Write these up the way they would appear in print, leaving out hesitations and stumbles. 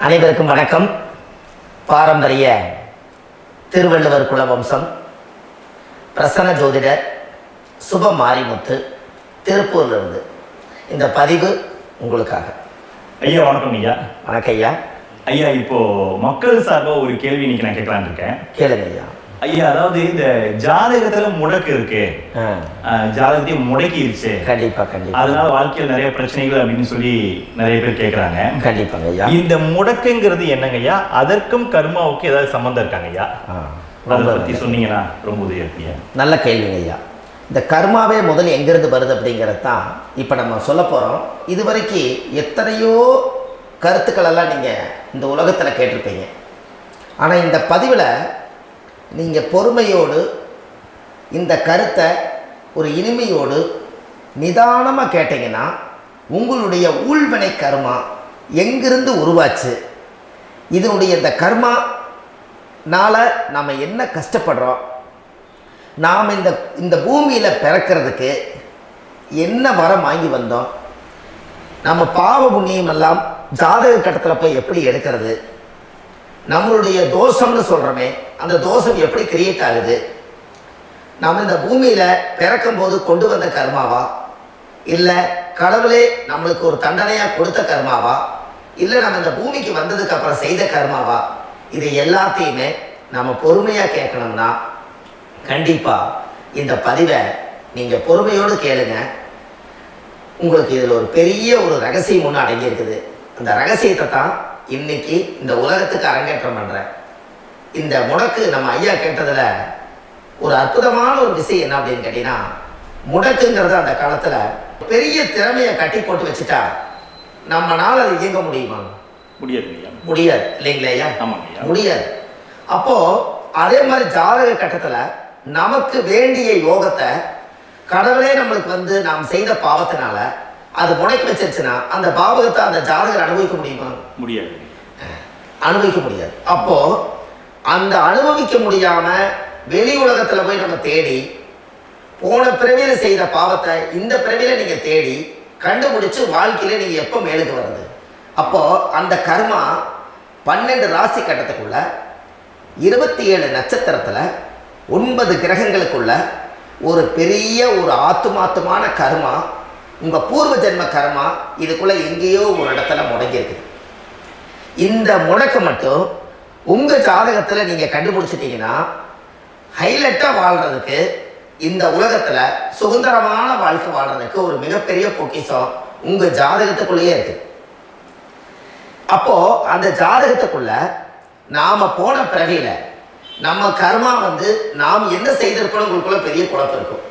அனைவருக்கும் வணக்கம். பாரம்பரிய திருவள்ளுவர் குலவம்சம் பிரசன்ன ஜோதிடர் சுப மாரிமுத்து திருப்பூர்லேருந்து இந்த பதிவு உங்களுக்காக. ஐயா வணக்கம். ஐயா வணக்கம் ஐயா. ஐயா இப்போ மக்கள் சார்பாக ஒரு கேள்வி இன்னைக்கு நான் கேட்கலான்னு இருக்கேன். கேளுங்க ஐயா. ஐயா, அதாவது இந்த ஜாதகத்துல முடக்கு இருக்கு, ஜாதகத்தையும் முடக்கிருச்சு, கண்டிப்பா கண்டிப்பா, அதனால வாழ்க்கையில் நிறைய பிரச்சனைகள் அப்படின்னு சொல்லி நிறைய பேர் கேட்கறாங்க. கண்டிப்பாங்க ஐயா. இந்த முடக்குங்கிறது என்னங்க ஐயா? அதற்கும் கர்மாவுக்கு ஏதாவது சம்பந்தம் இருக்காங்க ஐயா? அதை பத்தி சொன்னீங்கன்னா ரொம்ப உதவியா இருக்கு. நல்ல கேள்விங்க ஐயா. இந்த கர்மாவே முதல் எங்கிருந்து வருது அப்படிங்கிறது தான் இப்போ நம்ம சொல்ல போகிறோம். இது வரைக்கும் எத்தனையோ கருத்துக்களெல்லாம் நீங்கள் இந்த உலகத்தில் கேட்டிருப்பீங்க. ஆனால் இந்த பதிவில் நீங்கள் பொறுமையோடு இந்த கருத்தை ஒரு இனிமையோடு நிதானமாக கேட்டிங்கன்னா உங்களுடைய ஊழ்வினை கர்மா எங்கிருந்து உருவாச்சு, இதனுடைய இந்த கர்மானால் நாம் என்ன கஷ்டப்படுறோம், நாம் இந்த பூமியில் பிறக்கிறதுக்கு என்ன வரம் வாங்கி வந்தோம், நம்ம பாவ புண்ணியம் எல்லாம் ஜாதக கட்டத்தில் போய் எப்படி எடுக்கிறது, நம்மளுடைய தோஷம்னு சொல்கிறோமே அந்த தோஷம் எப்படி கிரியேட் ஆகுது, நம்ம இந்த பூமியில் பிறக்கும் போது கொண்டு வந்த கர்மாவா, இல்லை கடவுளே நம்மளுக்கு ஒரு தண்டனையாக கொடுத்த கர்மாவா, இல்லை நம்ம இந்த பூமிக்கு வந்ததுக்கு அப்புறம் செய்த கர்மாவா, இது எல்லாத்தையுமே நம்ம பொறுமையாக கேட்கணும்னா கண்டிப்பாக இந்த பதிவை நீங்கள் பொறுமையோடு கேளுங்க. உங்களுக்கு இதில் ஒரு பெரிய ஒரு ரகசியம் ஒன்று அடங்கி இருக்குது. அந்த ரகசியத்தை தான் இன்னைக்கு இந்த உலகத்துக்கு அரங்கேற்றம் பண்ணுறேன். இந்த முடக்கு நம்ம ஐயா கேட்டதில் ஒரு அற்புதமான ஒரு விஷயம் என்ன அப்படின்னு கேட்டிங்கன்னா, முடக்குங்கிறது அந்த காலத்தில் பெரிய திறமையை கட்டி போட்டு வச்சுட்டா நம்மளால் அது இயங்க முடியுமா? முடியாது இல்லைங்களா ஐயா? முடியாது. அப்போது அதே மாதிரி ஜாதக கட்டத்தில் நமக்கு வேண்டிய யோகத்தை கடவுளே நம்மளுக்கு நாம் செய்த பாவத்தினால அது முடக்கி வச்சிருச்சுன்னா அந்த பாவகத்தை அந்த ஜாதகர் அனுபவிக்க முடியுமா? முடியாது, அனுபவிக்க முடியாது. அப்போ அந்த அனுபவிக்க முடியாம வெளி உலகத்துல போய் நம்ம தேடி போன பிறவியில செய்த பாவத்தை இந்த பிறவியில நீங்க தேடி கண்டுபிடிச்சு வாழ்க்கையில நீங்க எப்போ மேலுக்கு வருது? அப்போ அந்த கர்மா 12 ராசி கட்டத்துக்குள்ள 27 நட்சத்திரத்துல 9 கிரகங்களுக்குள்ள ஒரு பெரிய ஒரு ஆத்துமாத்துமான கர்மா, உங்க பூர்வ ஜென்ம கர்மா இதுக்குள்ள எங்கேயோ ஒரு இடத்துல முடங்கி இருக்குது. இந்த முடக்கு மட்டும் உங்க ஜாதகத்துல நீங்க கண்டுபிடிச்சிட்டீங்கன்னா ஹைலைட்டா வாழ்றதுக்கு, இந்த உலகத்துல சுதந்திரமான வாழ்க்கை வாழ்றதுக்கு ஒரு மிகப்பெரிய பொக்கிஷம் உங்க ஜாதகத்துக்குள்ளேயே இருக்கு. அப்போ அந்த ஜாதகத்துக்குள்ள நாம போன பிறவியில நம்ம கர்மா நாம் என்ன செய்திருக்கோம் உங்களுக்குள்ள பெரிய குழப்பம் இருக்கும்.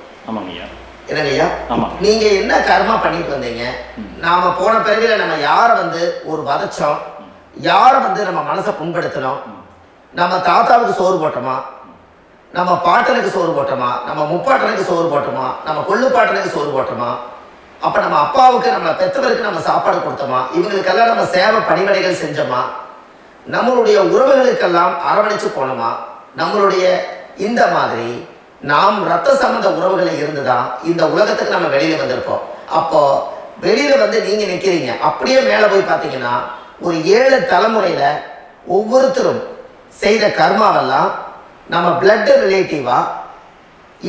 என்னங்கய்யா, நீங்க என்ன கர்மா பண்ணிட்டு வந்தீங்க, நாம போன பிறவில நம்ம யாரை ஒரு வதச்சோம், யாரை நம்ம மனசை புண்படுத்தணும், நம்ம தாத்தாவுக்கு சோறு போட்டோமா, நம்ம பாட்டனுக்கு சோறு போட்டோமா, நம்ம முப்பாட்டனுக்கு சோறு போட்டோமா, நம்ம கொள்ளு பாட்டனுக்கு சோறு போட்டோமா, அப்ப நம்ம அப்பாவுக்கு நம்மளை பெற்றவருக்கு நம்ம சாப்பாடு கொடுத்தோமா, இவங்களுக்கெல்லாம் நம்ம சேவை பணிவிடைகள் செஞ்சோமா, நம்மளுடைய உறவுகளுக்கெல்லாம் அரவணைச்சு போனோமா, நம்மளுடைய இந்த மாதிரி நாம் ரத்த சம்பந்த உறவுகளை இருந்துதான் இந்த உலகத்துக்கு நம்ம வெளியில வந்திருப்போம். அப்போ வெளியில நீங்க நிக்கிறீங்க, அப்படியே மேல போய் பார்த்தீங்கன்னா ஒரு 7 தலைமுறையில ஒவ்வொருத்தரும் செய்த கர்மாவெல்லாம் நம்ம பிளட் ரிலேட்டிவா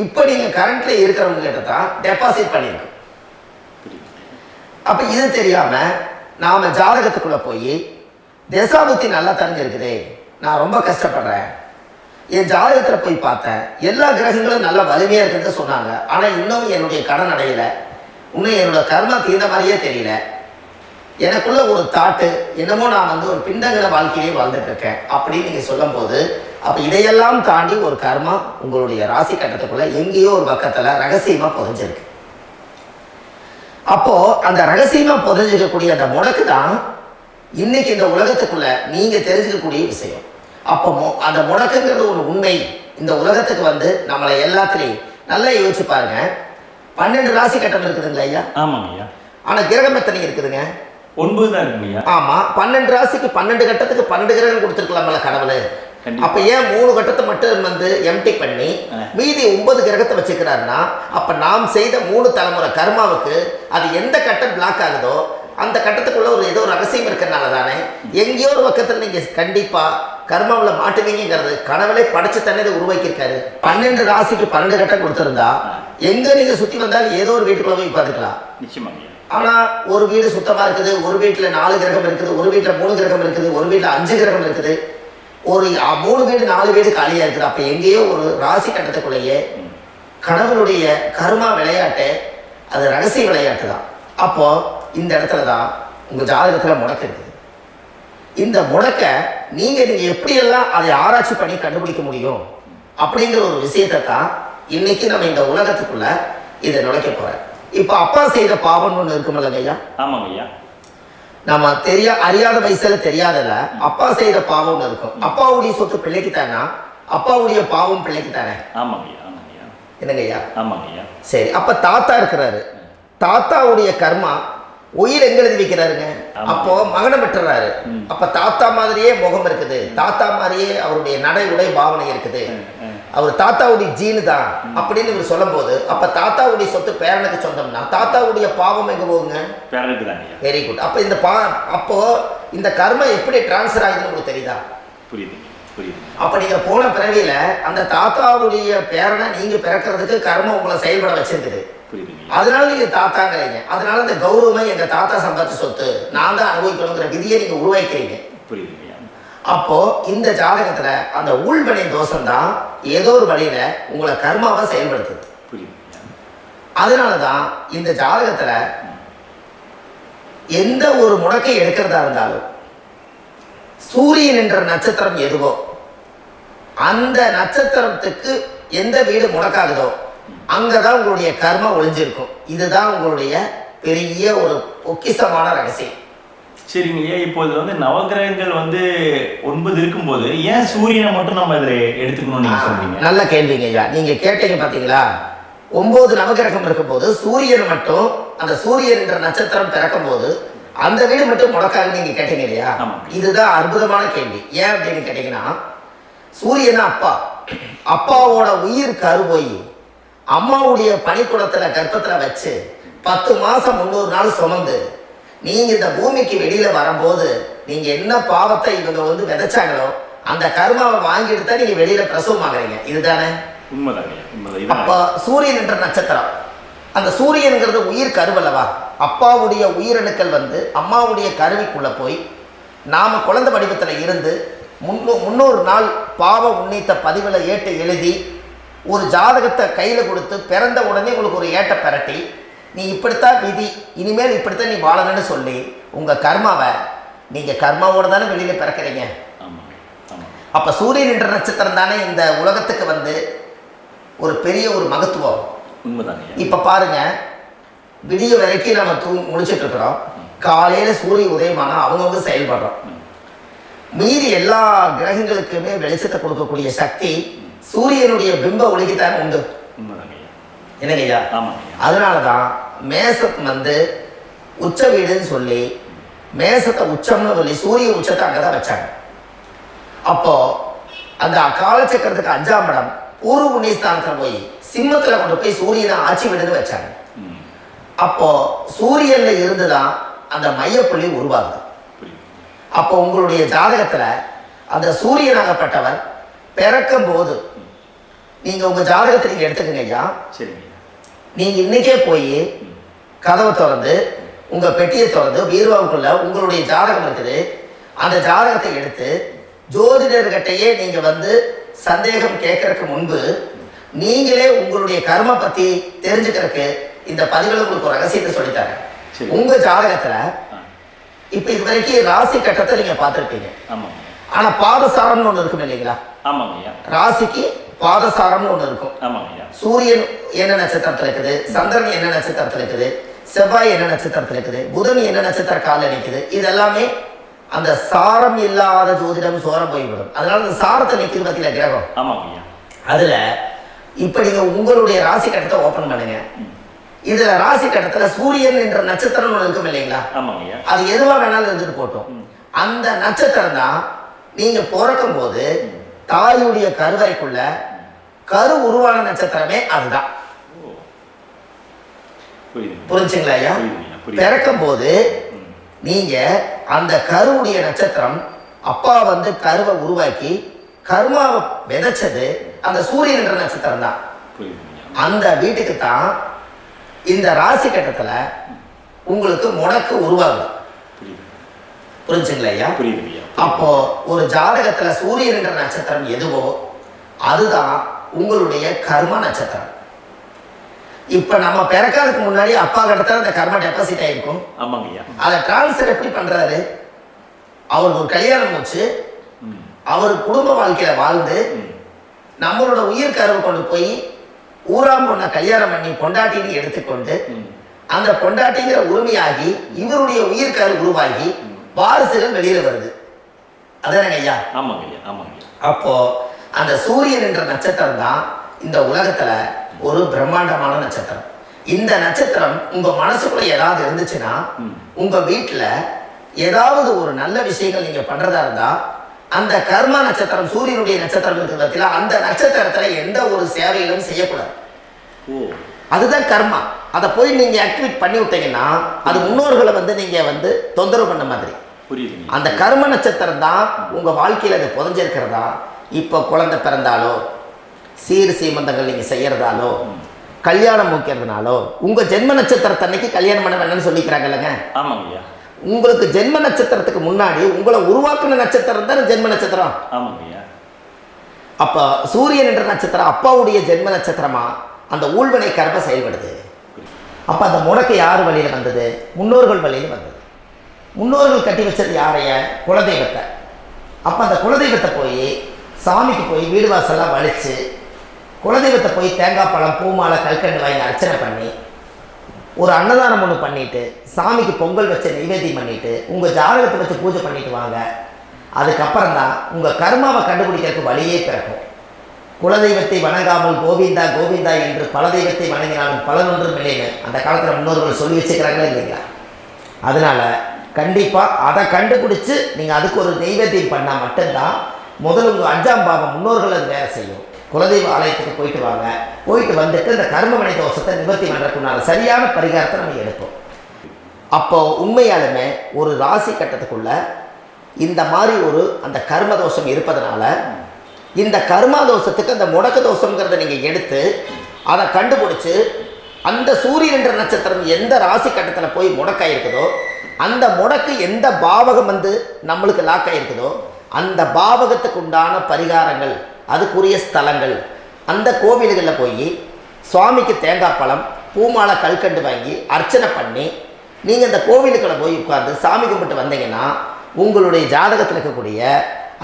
இப்போ நீங்க கரண்ட்ல இருக்கிறவங்க கிட்ட தான் டெபாசிட் பண்ணிருக்கு. அப்ப இது தெரியாம நாம ஜாதகத்துக்குள்ள போய் தசாபுத்தி நல்லா தெரிஞ்சிருக்குதே, நான் ரொம்ப கஷ்டப்படுறேன், என் ஜாதகத்தில் போய் பார்த்தேன் எல்லா கிரகங்களும் நல்ல வலிமையாக இருக்குன்னு சொன்னாங்க, ஆனால் இன்னும் என்னுடைய கடன் அடையல, இன்னும் என்னோட கர்மா தீர்ந்த மாதிரியே தெரியல, எனக்குள்ள ஒரு தாட்டு என்னமோ நான் ஒரு பிண்டங்கிற வாழ்க்கையிலே வாழ்ந்துட்டு இருக்கேன் அப்படின்னு நீங்கள் சொல்லும் போது, அப்போ இதையெல்லாம் தாண்டி ஒரு கர்மா உங்களுடைய ராசி கட்டத்துக்குள்ள எங்கேயோ ஒரு பக்கத்தில் ரகசியமாக புதைஞ்சிருக்கு. அப்போ அந்த ரகசியமாக புதைஞ்சிக்கக்கூடிய அந்த முடக்கு தான் இன்னைக்கு இந்த உலகத்துக்குள்ள நீங்க தெரிஞ்சுக்கக்கூடிய விஷயம். அப்போ அந்த முடக்குங்கிறது ஒரு உண்மை. இந்த உலகத்துக்கு நம்மளை எல்லாத்துலையும் நல்லா யோசிச்சு பாருங்க. 12 ராசி கட்டம் இருக்குதுங்களா ஐயா? ஆமாங்க ஐயா. ஆனா கிரகம் எத்தனை இருக்குதுங்க? 9 தான் இருக்குங்க. ஆமா, 12 ராசிக்கு 12 கட்டத்துக்கு 12 கிரகம் கொடுத்துருக்கலாம்ல கடவுள். அப்ப ஏன் 3 கட்டத்தை மட்டும் எம்டி பண்ணி மீதி 9 கிரகத்தை வச்சுக்கிறாருன்னா, அப்ப நாம் செய்த 3 தலைமுறை கர்மாவுக்கு அது எந்த கட்டம் பிளாக் ஆகுதோ அந்த கட்டத்துக்குள்ள ஒரு ஏதோ ஒரு ரகசியம் இருக்கிறனால தானே எங்கேயோ ஒரு பக்கத்தில் நீங்கள் கண்டிப்பாக கர்மாவில் மாட்டுவீங்கிறது கடவுளை படைச்சு தானே இதை உருவாக்கியிருக்காரு. 12 ராசிக்கு 12 கட்டம் கொடுத்துருந்தா எங்கே நீங்கள் சுற்றி வந்தாலும் ஏதோ ஒரு வீட்டுக்குள்ள போய் பார்த்துக்கலாம். நிச்சயமாங்க. ஆனால் ஒரு வீடு சுத்தமாக இருக்குது, ஒரு வீட்டில் 4 கிரகம் இருக்குது, ஒரு வீட்டில் 3 கிரகம் இருக்குது, ஒரு வீட்டில் 5 கிரகம் இருக்குது, ஒரு 3 வீடு 4 வீடு காலியாக இருக்குது. அப்போ எங்கேயோ ஒரு ராசி கட்டத்துக்குள்ளேயே கடவுளுடைய கர்மா விளையாட்டு, அது ரகசிய விளையாட்டு தான். அப்போது இந்த இடத்துல தான் உங்கள் ஜாதகத்தில் முடக்கு இருக்குது. இந்த முடக்க நீங்கள் எப்படியெல்லாம் அதை ஆராய்ச்சி பண்ணி கண்டுபிடிக்க முடியும் அப்படிங்கிற ஒரு விஷயத்தை தான் இன்னைக்கு நம்ம இந்த உலகத்துக்குள்ள இதை நுழைக்க போகிறேன். இப்போ அப்பா செய்த பாவம்னு ஒன்று இருக்குமில்ல ஐயா? ஆமாங்க ஐயா. நம்ம அறியாத வயசுல தெரியாதல அப்பா செய்த பாவம்னு இருக்கும். அப்பாவுடைய சொத்து பிள்ளைக்கு தானா, அப்பாவுடைய பாவம் பிள்ளைக்கு தானே? ஆமாங்க ஐயா. ஆமாங்க ஐயா. என்னங்க ஐயா? ஆமாங்க ஐயா. சரி, அப்ப தாத்தா இருக்கிறாரு, தாத்தாவுடைய கர்மா உயிர் எங்க எழுதி வைக்கிறாருங்க? அப்போ மகனை பெற்றுறாரு. அப்ப தாத்தா மாதிரியே முகம் இருக்குது, தாத்தா மாதிரியே அவருடைய நடை உடை பாவனை இருக்குது, அவர் தாத்தாவுடைய ஜீனு தான் அப்படின்னு இவர் சொல்லும் போது அப்ப தாத்தாவுடைய சொத்து பேரனுக்கு சொந்தம்னா தாத்தாவுடைய பாவம் எங்க போகுங்க? பேரனுக்கு தான். Very good. அப்ப இந்த அப்போ இந்த கர்மம் எப்படி டிரான்ஸ்ஃபர் ஆகுதுன்னு உங்களுக்கு தெரியுதா? புரியுது புரியுது. அப்ப நீங்க போன பிறவியில அந்த தாத்தாவுடைய பேரனை நீங்க பிறக்கிறதுக்கு கர்மம் உங்களை செயல்பட வச்சிருக்குது. அதனால நீங்க தாத்தாங்கிறீங்க. அதனால இந்த கௌரவமே எங்க தாத்தா சம்பாதிச்ச சொத்து, நான் தான் அனுபவிக்கணுங்கிற விதியை நீங்க உருவாக்கிறீங்க. புரியுது. அப்போ இந்த ஜாதகத்துல அந்த உள்வனை தோஷம் தான் ஏதோ ஒரு வழியில உங்களை கர்மாவை செயல்படுத்துது. அதனாலதான் இந்த ஜாதகத்துல எந்த ஒரு முடக்கை எடுக்கிறதா இருந்தாலும் சூரியன் என்ற நட்சத்திரம் எதுவோ அந்த நட்சத்திரத்துக்கு எந்த வீடு முடக்காகுதோ அங்கதான் உங்களுடைய கர்மா ஒளிஞ்சிருக்கும். இதுதான் உங்களுடைய பெரிய ஒரு பொக்கிஷமான ரகசியம். சரிங்க ஐயா. இப்போ இது வந்து நவகிரகங்கள் வந்து 9 இருக்கும்போது ஏன் சூரியனை மட்டும் நம்ம இதில் எடுத்துக்கணும் நீங்க சொல்றீங்க? நல்ல கேள்விங்க ஐயா. நீங்க கேட்டீங்க பாத்தீங்களா, 9 நவகிரகம் இருக்கும்போது சூரியன் மட்டும், அந்த சூரியன் என்ற நட்சத்திரம் பிறக்கும் போது அந்த வீடு மட்டும் முடக்காதுன்னு நீங்க கேட்டீங்க இல்லையா? இதுதான் அற்புதமான கேள்வி. ஏன் அப்படின்னு கேட்டீங்கன்னா, சூரியனா அப்பா, அப்பாவோட உயிர் கருவோய் அம்மாவுடைய பனிக்குடத்துல கர்ப்பத்துல வச்சு 10 மாசம் 300 நாள் சுமந்து நீங்க இந்த பூமிக்கு வெளியில வரும்போது நீங்க என்ன பாவத்தை இவங்க வந்து விதைச்சாங்களோ அந்த கர்மாவை வாங்கிட்டு தான் நீங்க வெளியில பிரசவம் ஆகுறீங்க. இதுதானே உண்மைதாங்க. அப்ப சூரியன் என்ற நட்சத்திரம், அந்த சூரியன்கிறது உயிர் கருவல்லவா? அப்பாவுடைய உயிரணுக்கள் வந்து அம்மாவுடைய கருவிக்குள்ள போய் நாம குழந்தை வடிவத்தில் இருந்து 300 நாள் பாவ உன்னித்த பதிவில் ஏட்டு எழுதி ஒரு ஜாதகத்தை கையில் கொடுத்து பிறந்த உடனே உங்களுக்கு ஒரு ஏட்டை பெரட்டி நீ இப்படித்தான் விதி, இனிமேல் இப்படித்தான் நீ வாழணும்னு சொல்லி உங்கள் கர்மாவை நீங்கள் கர்மாவோடு தானே வெளியில் பிறக்கிறீங்க. அப்போ சூரியன் என்ற நட்சத்திரம் தானே இந்த உலகத்துக்கு வந்து ஒரு பெரிய ஒரு மகத்துவம். இப்போ பாருங்க, விடிய வரைக்கும் நம்ம முடிச்சுட்டு இருக்கிறோம். காலையில் சூரிய உதயமான அவங்கவுங்க செயல்படுறோம். மீறி எல்லா கிரகங்களுக்குமே வெளிச்சத்தை கொடுக்கக்கூடிய சக்தி சூரியனுடைய பிம்ப ஒளிக்குத்தான் உண்டு. என்னங்கய்யா? அதனால தான் மேசத்தை வந்து உச்ச வீடுன்னு சொல்லி மேசத்தை உச்சம்னு சொல்லி சூரிய உச்சத்தை அங்கே தான் வச்சாங்க. அப்போ அந்த காலச்சக்கரத்துக்கு 5ஆம் இடம் பூர்வ புண்ணியஸ்தானத்தில் போய் சிம்மத்தில் கொண்டு போய் சூரியனை ஆட்சி வீடுன்னு வச்சாங்க. அப்போ சூரியன்ல இருந்து தான் அந்த மையப்புள்ளி உருவாகுது. அப்போ உங்களுடைய ஜாதகத்தில் அந்த சூரியனாகப்பட்டவர் பிறக்கும் போது நீங்க உங்க ஜாதகத்தை நீங்க எடுத்துக்கங்க ஐயா. நீங்க இன்னைக்கே போய் கதவை திறந்து உங்க பெட்டியை திறந்து பீர்வாவுக்குள்ள உங்களுடைய ஜாதகம் இருக்குது, அந்த ஜாதகத்தை எடுத்து ஜோதிடர்கிட்டையே நீங்க வந்து சந்தேகம் கேட்கறதுக்கு முன்பு நீங்களே உங்களுடைய கர்ம பத்தி தெரிஞ்சுக்கிறதுக்கு இந்த பதிவில் உங்களுக்கு ஒரு ரகசியத்தை சொல்லித்தரேன். உங்க ஜாதகத்துல இப்ப இது வரைக்கும் ராசி கட்டத்தை நீங்க பார்த்துருப்பீங்க. ஆனா பாதசாரம்னு ஒண்ணு இருக்கும் இல்லைங்களா? ராசிக்கு பாதசாரம்னு ஒண்ணு இருக்கும். சூரியன் என்ன நட்சத்திரத்துல இருக்குது, சந்திரன் என்ன நட்சத்திரத்துல இருக்குது, செவ்வாய் என்ன நட்சத்திரத்துல இருக்குது, புதன் என்ன நட்சத்திர கால நிற்குது, இது எல்லாமே அந்த சாரம் இல்லாத ஜோதிடம் சோரம் போய்விடும். அதனால அந்த சாரத்தை நிற்கிறது பத்தியில கிரகம். அதுல இப்ப நீங்க உங்களுடைய ராசி கட்டத்தை ஓபன் பண்ணுங்க. இதுல ராசி கட்டத்துல சூரியன் என்ற நட்சத்திரம் ஒண்ணு இருக்கும் இல்லைங்களா? அது எதுவா வேணாலும் இருந்துட்டு போட்டோம். அந்த நட்சத்திரம் தான் நீங்க பிறக்கும் போது தாயுடைய கருவறைக்குள்ள கரு உருவான நட்சத்திரமே அதுதான். புரிஞ்சுங்களா ஐயா? பிறக்கும் போது நீங்கள் அந்த கருவுடைய நட்சத்திரம் அப்பா வந்து கருவை உருவாக்கி கர்மாவை விதைச்சது அந்த சூரியன் என்ற நட்சத்திரம் தான். அந்த வீட்டுக்கு தான் இந்த ராசி கட்டத்தில் உங்களுக்கு முடக்கு உருவாகுது. புரிஞ்சுங்களா ஐயா? அப்போ ஒரு ஜாதகத்துல சூரியன் என்ற நட்சத்திரம் எதுவோ அதுதான் உங்களுடைய கர்ம நட்சத்திரம். இப்ப நம்ம பிறக்கிறதுக்கு முன்னாடி அப்பா கிட்ட அந்த கர்ம டெபாசிட் ஆயிருக்கும். அதை டிரான்ஸ்ஃபர் எப்படி பண்றாரு? அவர் ஒரு கல்யாணம் வச்சு அவர் குடும்ப வாழ்க்கையில வாழ்ந்து நம்மளோட உயிர் கருவை கொண்டு போய் ஊராம் பொண்ண கல்யாணம் பண்ணி பொண்டாட்டின்னு எடுத்துக்கொண்டு அந்த பொண்டாட்டிங்கிற உரிமையாகி இவருடைய உயிர் கரு உருவாகி வாரிசுகள் வெளியில வருது. அதானங்க ஐயா? அப்போ அந்த சூரியன் என்ற நட்சத்திரம் தான் இந்த உலகத்துல ஒரு பிரம்மாண்டமான நட்சத்திரம். இந்த நட்சத்திரம் உங்க மனசுக்குள்ள ஏதாவது இருந்துச்சுன்னா உங்க வீட்டுல ஏதாவது ஒரு நல்ல விஷயங்கள் நீங்க பண்றதா இருந்தா அந்த கர்மா நட்சத்திரம் சூரியனுடைய நட்சத்திரம் இருக்கிறதுல அந்த நட்சத்திரத்துல எந்த ஒரு சேவைகளும் செய்யக்கூடாது. அதுதான் கர்மா. அதை போய் நீங்க ஆக்டிவேட் பண்ணி விட்டீங்கன்னா அது முன்னோர்களை வந்து நீங்க வந்து தொந்தரவு பண்ண மாதிரி. அந்த கர்ம நட்சத்திரம் தான் உங்க வாழ்க்கையில அது புதஞ்சிருக்கிறதா. இப்போ குழந்தை பிறந்தாலோ சீர் சீமந்தங்கள் நீங்க செய்யறதாலோ கல்யாணம் முக்கிறதுனாலோ உங்க ஜென்ம நட்சத்திரத்தன்னைக்கு கல்யாணம் பண்ண வேணும்னு சொல்லிக்கிறாங்க இல்லைங்க? உங்களுக்கு ஜென்ம நட்சத்திரத்துக்கு முன்னாடி உங்களை உருவாக்குன நட்சத்திரம் தான் ஜென்ம நட்சத்திரம். அப்ப சூரியன் என்ற நட்சத்திரம் அப்பாவுடைய ஜென்ம நட்சத்திரமா அந்த ஊழ்வினை கர்ம செயல்படுது. அப்ப அந்த முடக்கு யார் வழியில வந்தது? முன்னோர்கள் வழியில வந்தது. முன்னோர்கள் கட்டி வச்சது யாரைய? குலதெய்வத்தை. அப்ப அந்த குலதெய்வத்தை போய் சாமிக்கு போய் வீடு வாசல்லாம் வலிச்சு குலதெய்வத்தை போய் தேங்காய் பழம் பூமாலை கல்கண்டு வாங்கி அர்ச்சனை பண்ணி ஒரு அன்னதானம் ஒன்று பண்ணிட்டு சாமிக்கு பொங்கல் வச்சு நைவேத்தியம் பண்ணிட்டு உங்க ஜாதகத்தை வச்சு பூஜை பண்ணிட்டு வாங்க. அதுக்கப்புறம் தான் உங்க கர்மாவை கண்டுபிடிக்கிறதுக்கு வழியே பிறக்கும். குலதெய்வத்தை வணங்காமல் கோவிந்தா கோவிந்தா என்று பல தெய்வத்தை வணங்கினாலும் பலனொன்றும் இல்லைன்னு அந்த காலத்தில் முன்னோர்கள் சொல்லி வச்சுக்கிறாங்களே இல்லைங்களா? அதனால கண்டிப்பாக அதை கண்டுபிடிச்சு நீங்கள் அதுக்கு ஒரு நெய்வேத்தியம் பண்ணால் மட்டும்தான் முதல்ல உங்கள் 5ஆம் பாவம் முன்னோர்கள் அது வேலை செய்யும். குலதெய்வ ஆலயத்துக்கு போயிட்டு வாங்க. போயிட்டு வந்துட்டு இந்த கர்மவினை தோஷத்தை நிவர்த்தி பண்ணுறதுக்குனால சரியான பரிகாரத்தை நம்ம எடுப்போம். அப்போ உண்மையாலுமே ஒரு ராசி கட்டத்துக்குள்ள இந்த மாதிரி ஒரு அந்த கர்ம தோஷம் இருப்பதனால இந்த கர்மா தோஷத்துக்கு அந்த முடக்க தோஷங்கிறத நீங்கள் எடுத்து அதை கண்டுபிடிச்சு அந்த சூரியன் என்ற நட்சத்திரம் எந்த ராசி கட்டத்தில் போய் முடக்காயிருக்குதோ அந்த முடக்கு எந்த பாவகம் வந்து நம்மளுக்கு லாக் ஆகிருக்குதோ அந்த பாவகத்துக்கு உண்டான பரிகாரங்கள் அதுக்குரிய ஸ்தலங்கள் அந்த கோவில்களில் போய் சுவாமிக்கு தேங்காய் பழம் பூமாலை கல்கண்டு வாங்கி அர்ச்சனை பண்ணி நீங்கள் அந்த கோவிலுக்குள்ள போய் உட்கார்ந்து சாமி கும்பிட்டு வந்தீங்கன்னா உங்களுடைய ஜாதகத்தில் இருக்கக்கூடிய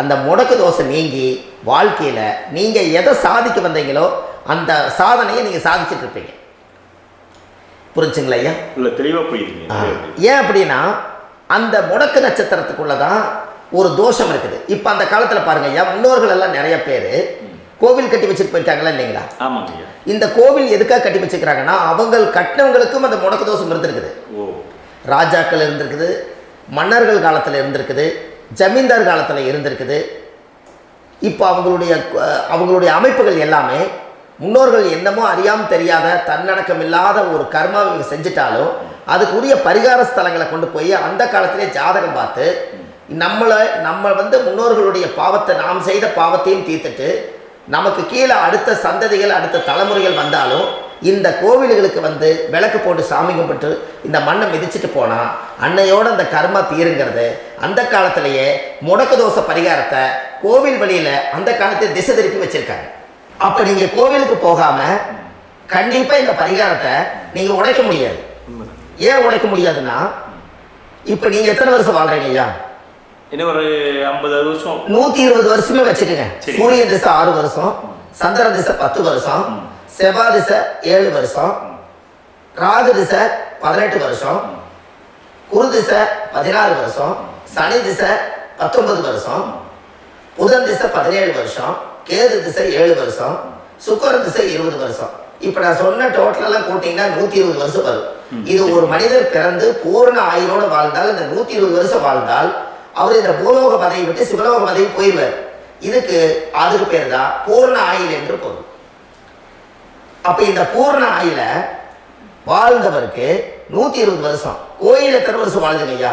அந்த முடக்கு தோசை நீங்கி வாழ்க்கையில் நீங்கள் எதை சாதிக்க வந்தீங்களோ அந்த சாதனையை நீங்கள் சாதிச்சுட்டு இருப்பீங்க. புரிஞ்சுங்களா ஐயா? இல்லை, தெளிவாக போயிருக்கீங்க. ஏன் அப்படின்னா அந்த முடக்கு நட்சத்திரத்துக்குள்ள தான் ஒரு தோஷம் இருக்குது. இப்போ அந்த காலத்தில் பாருங்க ஐயா, முன்னோர்கள் எல்லாம் நிறைய பேர் கோவில் கட்டி வச்சுட்டு போயிருக்காங்களா இல்லைங்களா? ஆமாங்க. இந்த கோவில் எதுக்காக கட்டி வச்சுக்கிறாங்கன்னா அவங்க கட்டினவங்களுக்கும் அந்த முடக்கு தோஷம் இருந்திருக்குது. ராஜாக்கள் இருந்திருக்குது, மன்னர்கள் காலத்தில் இருந்திருக்குது, ஜமீன்தார் காலத்தில் இருந்திருக்குது. இப்போ அவங்களுடைய அமைப்புகள் எல்லாமே முன்னோர்கள் என்னமோ அறியாமல் தெரியாத தன்னடக்கம் இல்லாத ஒரு கர்மாவை செஞ்சுட்டாலும் அதுக்குரிய பரிகார ஸ்தலங்களை கொண்டு போய் அந்த காலத்திலே ஜாதகம் பார்த்து நம்ம வந்து முன்னோர்களுடைய பாவத்தை நாம் செய்த பாவத்தையும் தீர்த்துட்டு நமக்கு கீழே அடுத்த சந்ததிகள் அடுத்த தலைமுறைகள் வந்தாலும் இந்த கோவில்களுக்கு வந்து விளக்கு போட்டு சாமி கும்பிட்டு இந்த மண்ணை மிதிச்சுட்டு போனால் அன்னையோட அந்த கர்மா தீருங்கிறது அந்த காலத்திலேயே முடக்கு தோஷ பரிகாரத்தை கோவில் வழியில் அந்த காலத்தை திசை திருப்பி வச்சுருக்காங்க. அப்போ நீங்கள் கோவிலுக்கு போகாமல் கண்டிப்பாக இந்த பரிகாரத்தை நீங்கள் உடைக்க முடியாது. ஏன் உடைக்க முடியாதுன்னா இப்போ நீங்கள் எத்தனை வருஷம் வாழ்கிறீங்க ஐயா? இன்னும் ஒரு 50 வருஷம் 120 வருஷமே வச்சுக்கோங்க. சூரிய திசை 6 வருஷம், சந்திர திசை 10 வருஷம், செவ்வாய் திசை 7 வருஷம், ராகு திசை 18 வருஷம், குரு திசை 16 வருஷம், சனி திசை 19 வருஷம், புதன் திசை 17 வருஷம், கேது திசை 7 வருஷம், சுக்கிர திசை 20 வருஷம். இப்போ நான் சொன்ன டோட்டலெல்லாம் கூட்டிங்கன்னா 120 வருஷம் வரும். இது ஒரு மனிதர் பிறந்து பூர்ண ஆயுளோடு வாழ்ந்தால் இந்த 120 வருஷம் வாழ்ந்தால் அவர் இந்த பூலோக பதவி விட்டு சிவலோக பதவி போயிடுவார். அதுக்கு பேர் தான் பூர்ண ஆயுள் என்று பொருள். அப்ப இந்த பூர்ண ஆயுள வாழ்ந்தவருக்கு 120 வருஷம். கோயில் எத்தனை வருஷம் வாழ்ந்துங்க ஐயா?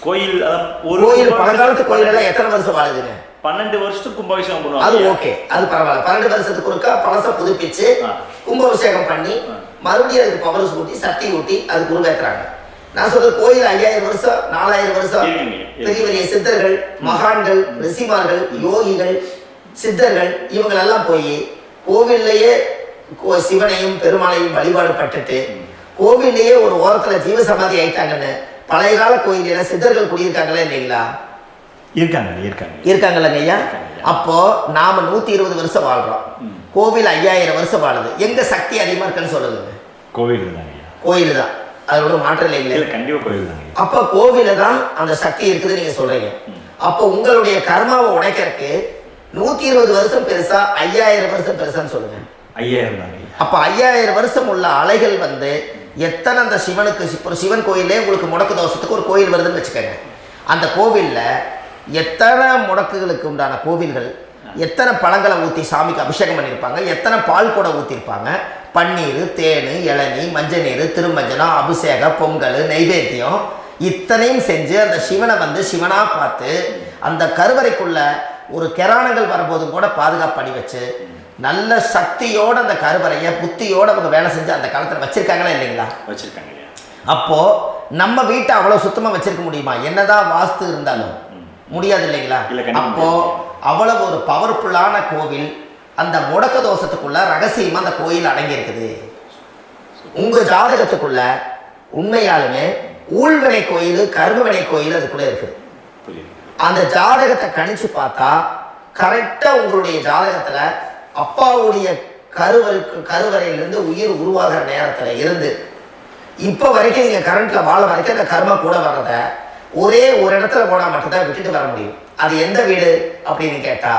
கோயில் கோயில் பழங்காலத்து கோயிலெல்லாம் எத்தனை வருஷம் வாழுதுங்க? 12 வருஷத்துக்கு கும்பாபிஷேகம் பண்ணுவாங்க. அது ஓகே, அது பரவாயில்ல. 12 வருஷத்துக்கு ஒருக்கா பழச புதுப்பிச்சு கும்பாபிஷேகம் பண்ணி மறுபடியும் அதுக்கு பவர்ஸ் ஊட்டி சக்தி ஊட்டி அதுக்கு உருவேற்றுறாங்க. நான் சொல்றது கோயில் 5000 வருஷம் 4000 வருஷம் பெரிய பெரிய சித்தர்கள், மகான்கள், ரிஷிமார்கள், யோகிகள், சித்தர்கள் இவங்களெல்லாம் போய் கோவில்லையே சிவனையும் பெருமாளையும் வழிபாடு பட்டுட்டு கோவில்லையே ஒரு ஓரத்துல ஜீவசமாதி ஆயிட்டாங்கன்னு பழைய கால கோயில சித்தர்கள் குடியிருக்காங்களா இல்லைங்களா? இருக்காங்கல்லங்க ஐயா. அப்போ நாம 120 வருஷம் வாழ்றோம், கோவில் 5000 வருஷம் வாழுது. எங்க சக்தி அதிகமா இருக்குன்னு சொல்லுங்க? கோயில் தான், அதோட மாற்றம் இல்லை. கண்டிப்பா கோயில் தான். அப்ப கோவில தான் அந்த சக்தி இருக்குது நீங்க சொல்றீங்க. அப்போ உங்களுடைய கர்மாவை உடைக்கிறதுக்கு 120 வருஷம் பெருசா 5000 வருஷம் பெருசான்னு சொல்லுங்க? 5000 தான். அப்ப 5000 வருஷம் உள்ள அலைகள் வந்து எத்தனை அந்த சிவனுக்கு ஒரு சிவன் கோயிலே உங்களுக்கு முடக்கு தோஷத்துக்கு ஒரு கோயில் வருதுன்னு வச்சுக்கோங்க. அந்த கோவில்ல எத்தனை முடக்குகளுக்கு உண்டான கோவில்கள், எத்தனை பழங்களை ஊற்றி சாமிக்கு அபிஷேகம் பண்ணியிருப்பாங்க, எத்தனை பால் கூட ஊற்றிருப்பாங்க, பன்னீர், தேன், இளநீ, மஞ்சள் நீர், திருமஞ்சனம், அபிஷேகம், பொங்கல், நைவேத்தியம் இத்தனையும் செஞ்சு அந்த சிவனை வந்து சிவனாக பார்த்து அந்த கருவறைக்குள்ள ஒரு கிராணங்கள் வரும்போதும் கூட பாதுகாப்பு பண்ணி வச்சு நல்ல சக்தியோட அந்த கருவறையை புத்தியோட அவங்க வேலை செஞ்சு அந்த காலத்தில் வச்சிருக்காங்களா இல்லைங்களா? வச்சிருக்காங்க. அப்போ நம்ம வீட்டை அவ்வளோ சுத்தமாக வச்சிருக்க முடியுமா? என்னதான் வாஸ்து இருந்தாலும் முடியாது இல்லைங்களா? அப்போ அவ்வளவு ஒரு பவர்ஃபுல்லான கோவில், அந்த முடக்க தோஷத்துக்குள்ள ரகசியமா அந்த கோயில் அடங்கி இருக்குது. உங்க ஜாதகத்துக்குள்ள உண்மையாலுமே ஊழ்வினை கோயில், கர்மவினை கோயில் அதுக்குள்ள இருக்குது. அந்த ஜாதகத்தை கணிச்சு பார்த்தா கரெக்டா உங்களுடைய ஜாதகத்துல அப்பாவுடைய கருவறையிலிருந்து உயிர் உருவாகிற நேரத்துல இருந்து இப்ப வரைக்கும் நீங்க கரண்ட்ல வாழ வரைக்கும் அந்த கர்ம கூட வர்றத ஒரே ஒரு இடத்துல போனா மட்டும்தான் விட்டுட்டு வர முடியும். அது எந்த வீடு அப்படின்னு கேட்டா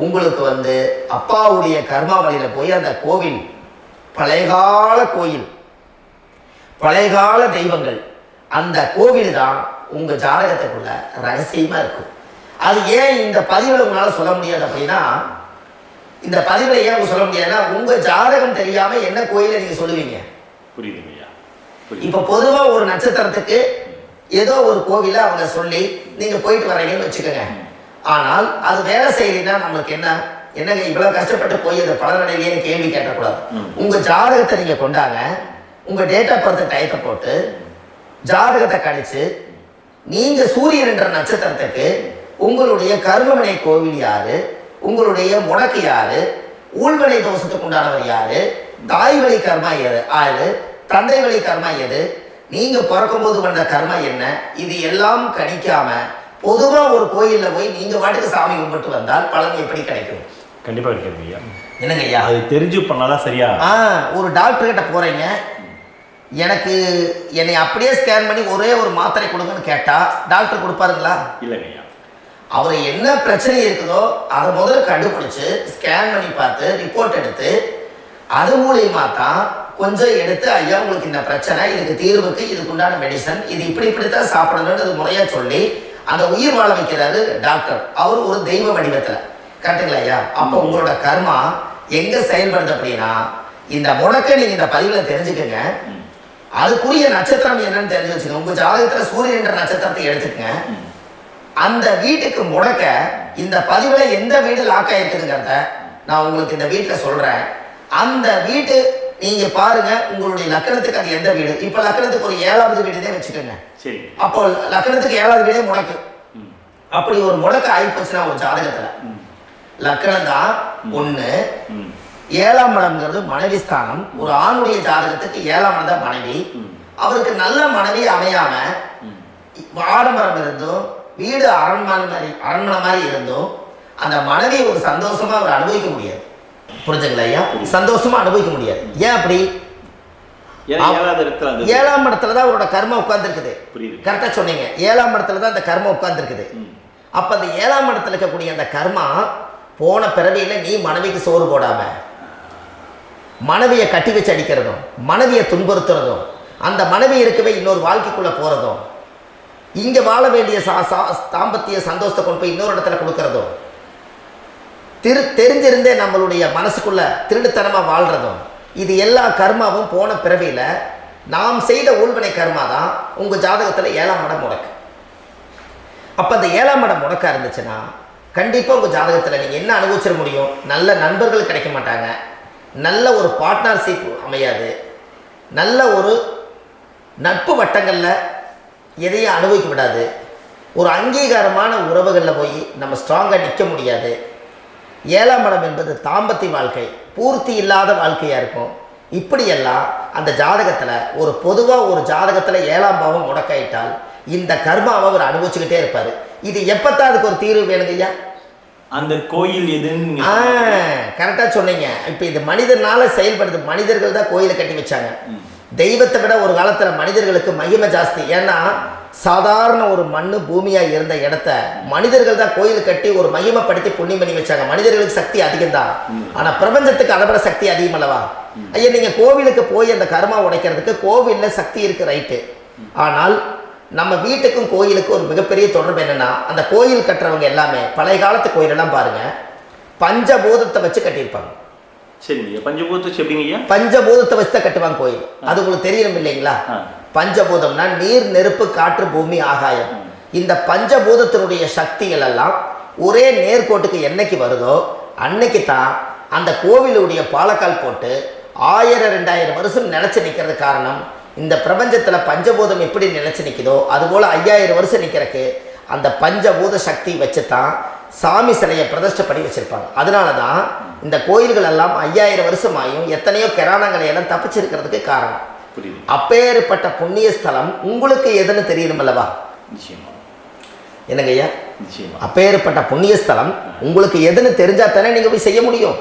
உங்களுக்கு வந்து அப்பாவுடைய கர்மாவளியில போய் அந்த கோவில், பழையகால கோயில், பழையகால தெய்வங்கள், அந்த கோவில் தான் உங்க ஜாதகத்துக்குள்ள ரகசியமா இருக்கும். அது ஏன் இந்த பதிவில் உங்களால சொல்ல முடியாது அப்படின்னா, இந்த பதிவில் ஏன் சொல்ல முடியாதுன்னா உங்க ஜாதகம் தெரியாம என்ன கோயிலை நீங்க சொல்லுவீங்க? புரியுதுங்கய்யா. இப்ப பொதுவா ஒரு நட்சத்திரத்துக்கு ஏதோ ஒரு கோவில அவங்க சொல்லி நீங்க போயிட்டு வரீங்கன்னு வச்சுக்கோங்க. ஆனால் அது வேலை செய்யலைன்னா நம்மளுக்கு என்னங்க இவ்வளவு கஷ்டப்பட்டு போய் அந்த பலனடையிலேயே கேள்வி கேட்டக்கூடாது. உங்க ஜாதகத்தை நீங்க கொண்டாங்க, உங்க டேட் ஆஃப் பர்த் டயத்தை போட்டு ஜாதகத்தை கணிச்சு நீங்க சூரியன் என்ற நட்சத்திரத்துக்கு உங்களுடைய கர்மவினை கோவில் யாரு, உங்களுடைய முடக்கு யாரு, ஊழ்வினை தோஷத்துக்கு உண்டானவர் யாரு, தாய் வழி கர்மா ஆறு, தந்தை வழி கர்மா எது, நீங்க பிறக்கும் போது வந்த கர்மா என்ன, இது எல்லாம் கணிக்காம பொதுவா ஒரு கோயில்ல போய் நீங்க வாட்டுக்கு சாமி கும்பிட்டு வந்தால் பலன் எப்படி கிடைக்கும்? கண்டிப்பா கிடைக்கும் ஐயா. என்னங்க ஐயா, அது தெரிஞ்சு பண்ணாதான் சரியா? ஒரு டாக்டர் கிட்ட போறீங்க, என்னை அப்படியே ஸ்கேன் பண்ணி ஒரே ஒரு மாத்திரை கொடுங்கன்னு கேட்டா டாக்டர் கொடுப்பாருங்களா? இல்லைங்க ஐயா. அவர் என்ன பிரச்சனை இருக்குதோ அதை முதல்ல கண்டுபிடிச்சு ஸ்கேன் பண்ணி பார்த்து ரிப்போர்ட் எடுத்து அது மூலியமா தான் கொஞ்சம் எடுத்து ஐயா உங்களுக்கு இந்த பிரச்சனை, இதுக்கு தீர்வுக்கு இதுக்கு உண்டான மெடிசன், இது இப்படித்தான் சாப்பிடணும்னு முறையா சொல்லி அந்த உயிர் வாழ வைக்கிறாரு டாக்டர். அவர் ஒரு தெய்வ வடிவத்துல. கரெக்டுங்களா ஐயா? அப்போ உங்களோட கர்மா எங்க செயல்படுது அப்படின்னா இந்த முடக்க நீங்க இந்த பதிவுல தெரிஞ்சுக்கங்க. அதுக்குரிய நட்சத்திரம் என்னன்னு தெரிஞ்சு வச்சுக்கோங்க. உங்க ஜாதகத்துல சூரியன் என்ற நட்சத்திரத்தை எடுத்துக்கங்க. அந்த வீட்டுக்கு முடக்க இந்த பதிவுல எந்த வீடு லாக் ஆயிருக்குதுங்கிறத நான் உங்களுக்கு இந்த வீட்டுல சொல்றேன். அந்த வீட்டு நீங்க பாருங்க, உங்களுடைய லக்கணத்துக்கு அது எந்த வீடு. இப்ப லக்கணத்துக்கு ஒரு 7வது வீடுதே வச்சுக்கோங்க. அப்போ லக்கணத்துக்கு 7வது வீடே முடக்கு. அப்படி ஒரு முடக்க ஆயிப்போச்சுன்னா ஒரு ஜாதகத்துல லக்கணம் தான் 1, 7ஆம் இடம்ங்கிறது மனைவி ஸ்தானம். ஒரு ஆணுடைய ஜாதகத்துக்கு 7ஆம் இடம் தான் மனைவி. அவருக்கு நல்ல மனைவி அமையாம ஆடம்பரம் இருந்தும் வீடு அரண்மனை மாதிரி இருந்தும் அந்த மனைவியை ஒரு சந்தோஷமா அவர் அனுபவிக்க முடியாது. புரிஞ்சுங்களா ஐயா? சந்தோஷமா அனுபவிக்க முடியாது. ஏன் அப்படி? 7ஆம் இடத்துல தான் அவரோட கர்மம் உட்கார்ந்து இருக்குது. கரெக்டா சொன்னீங்க. 7ஆம் இடத்துல தான் அந்த கர்மம் உட்கார்ந்து இருக்குது. அப்ப அந்த 7ஆம் இடத்துல இருக்கக்கூடிய அந்த கர்மா போன பிறவியில நீ மனைவிக்கு சோறு போடாம மனைவியை கட்டி வச்சு அடிக்கிறதும், மனைவியை துன்புறுத்துறதும், அந்த மனைவி இருக்கவே இன்னொரு வாழ்க்கைக்குள்ள போறதும், இங்க வாழ வேண்டிய தாம்பத்திய சந்தோஷத்தை கொண்டு போய் இன்னொரு இடத்துல கொடுக்கறதும், தெரிஞ்சிருந்தே நம்மளுடைய மனசுக்குள்ள திருடுத்தனமா வாழ்றதும், இது எல்லா கர்மாவும் போன பிறவியில நாம் செய்த ஊழ்வினை கர்மா தான் உங்க ஜாதகத்துல 7ஆம் இடம் முடக்கு. அப்போ அந்த 7ஆம் இடம் முடக்கா இருந்துச்சுன்னா கண்டிப்பாக உங்கள் ஜாதகத்தில் நீங்கள் என்ன அனுபவிச்சிட முடியும்? நல்ல நண்பர்கள் கிடைக்க மாட்டாங்க, நல்ல ஒரு பார்ட்னர்ஷிப் அமையாது, நல்ல ஒரு நட்பு வட்டங்களில் எதையும் அனுபவிக்க விடாது, ஒரு அங்கீகாரமான உறவுகளில் போய் நம்ம ஸ்ட்ராங்காக நிற்க முடியாது. 7ஆம் இடம் என்பது தாம்பத்திய வாழ்க்கை, பூர்த்தி இல்லாத வாழ்க்கையாக இருக்கும். இப்படியெல்லாம் அந்த ஜாதகத்தில் ஒரு பொதுவாக ஒரு ஜாதகத்தில் 7ஆம் பாவம் முடக்காயிட்டால் இந்த கர்மாவை அவர் அனுபவிச்சுக்கிட்டே இருப்பார். இது எப்பத்தான் அதுக்கு ஒரு தீர்வு வேணுங்க ஐயா? அந்த கோயில் எதுன்னு கரெக்டாக சொன்னீங்க. இப்போ இது மனிதனால செயல்படுது. மனிதர்கள் தான் கோயிலை கட்டி வச்சாங்க. தெய்வத்தை விட ஒரு காலத்தில் மனிதர்களுக்கு மகிமை ஜாஸ்தி. ஏன்னா சாதாரண ஒரு மண்ணு பூமியாக இருந்த இடத்த மனிதர்கள் தான் கோயில் கட்டி ஒரு மகிமைப்படுத்தி புண்ணியம் பண்ணி வச்சாங்க. மனிதர்களுக்கு சக்தி அதிகம்தான், ஆனால் பிரபஞ்சத்துக்கு அதை விட சக்தி அதிகம் அல்லவா? ஐயா, நீங்கள் கோவிலுக்கு போய் அந்த கர்மா உடைக்கிறதுக்கு கோவிலில் சக்தி இருக்குது, ரைட்டு. ஆனால் நம்ம வீட்டுக்கும் கோயிலுக்கும் ஒரு மிகப்பெரிய தொடர்பு என்னென்னா, அந்த கோயில் கட்டுறவங்க எல்லாமே பழைய காலத்து கோயிலெல்லாம் பாருங்கள், பஞ்சபூதத்தை வச்சு கட்டியிருப்பாங்க. சரிங்க. பஞ்சபூதத்தை எப்படிங்க? பஞ்சபூதத்தை வச்சு தான் கட்டுவாங்க கோயில். அது உங்களுக்கு தெரியணும் இல்லைங்களா? பஞ்சபூதம்னா நீர், நெருப்பு, காற்று, பூமி, ஆகாயம். இந்த பஞ்சபூதத்தினுடைய சக்திகள் எல்லாம் ஒரே நேர்கோட்டுக்கு என்னைக்கு வருதோ அன்னைக்கு தான் அந்த கோவிலுடைய பாலக்கால் போட்டு 1000-2000 வருஷம் நிலைச்சு நிற்கிறது. காரணம், இந்த பிரபஞ்சத்தில் பஞ்சபூதம் எப்படி நிலைச்சு நிற்குதோ அதுபோல் 5000 வருஷம் நிற்கிறதுக்கு அந்த பஞ்சபூத சக்தி வச்சு தான் சாமி சிலையை பிரதிஷ்டை பண்ணி வச்சுருப்பாங்க. அதனால தான் இந்த கோயில்கள் எல்லாம் 5000 வருஷமாயும் எத்தனையோ கிராணங்களை எல்லாம் தப்பிச்சிருக்கிறதுக்கு காரணம். அப்பேற்பட்ட புண்ணிய ஸ்தலம் உங்களுக்கு எதுன்னு தெரியணும் அல்லவா? என்னங்க ஐயா? அப்பேற்பட்ட புண்ணிய ஸ்தலம் உங்களுக்கு எதுன்னு தெரிஞ்சா தானே நீங்க போய் செய்ய முடியும்.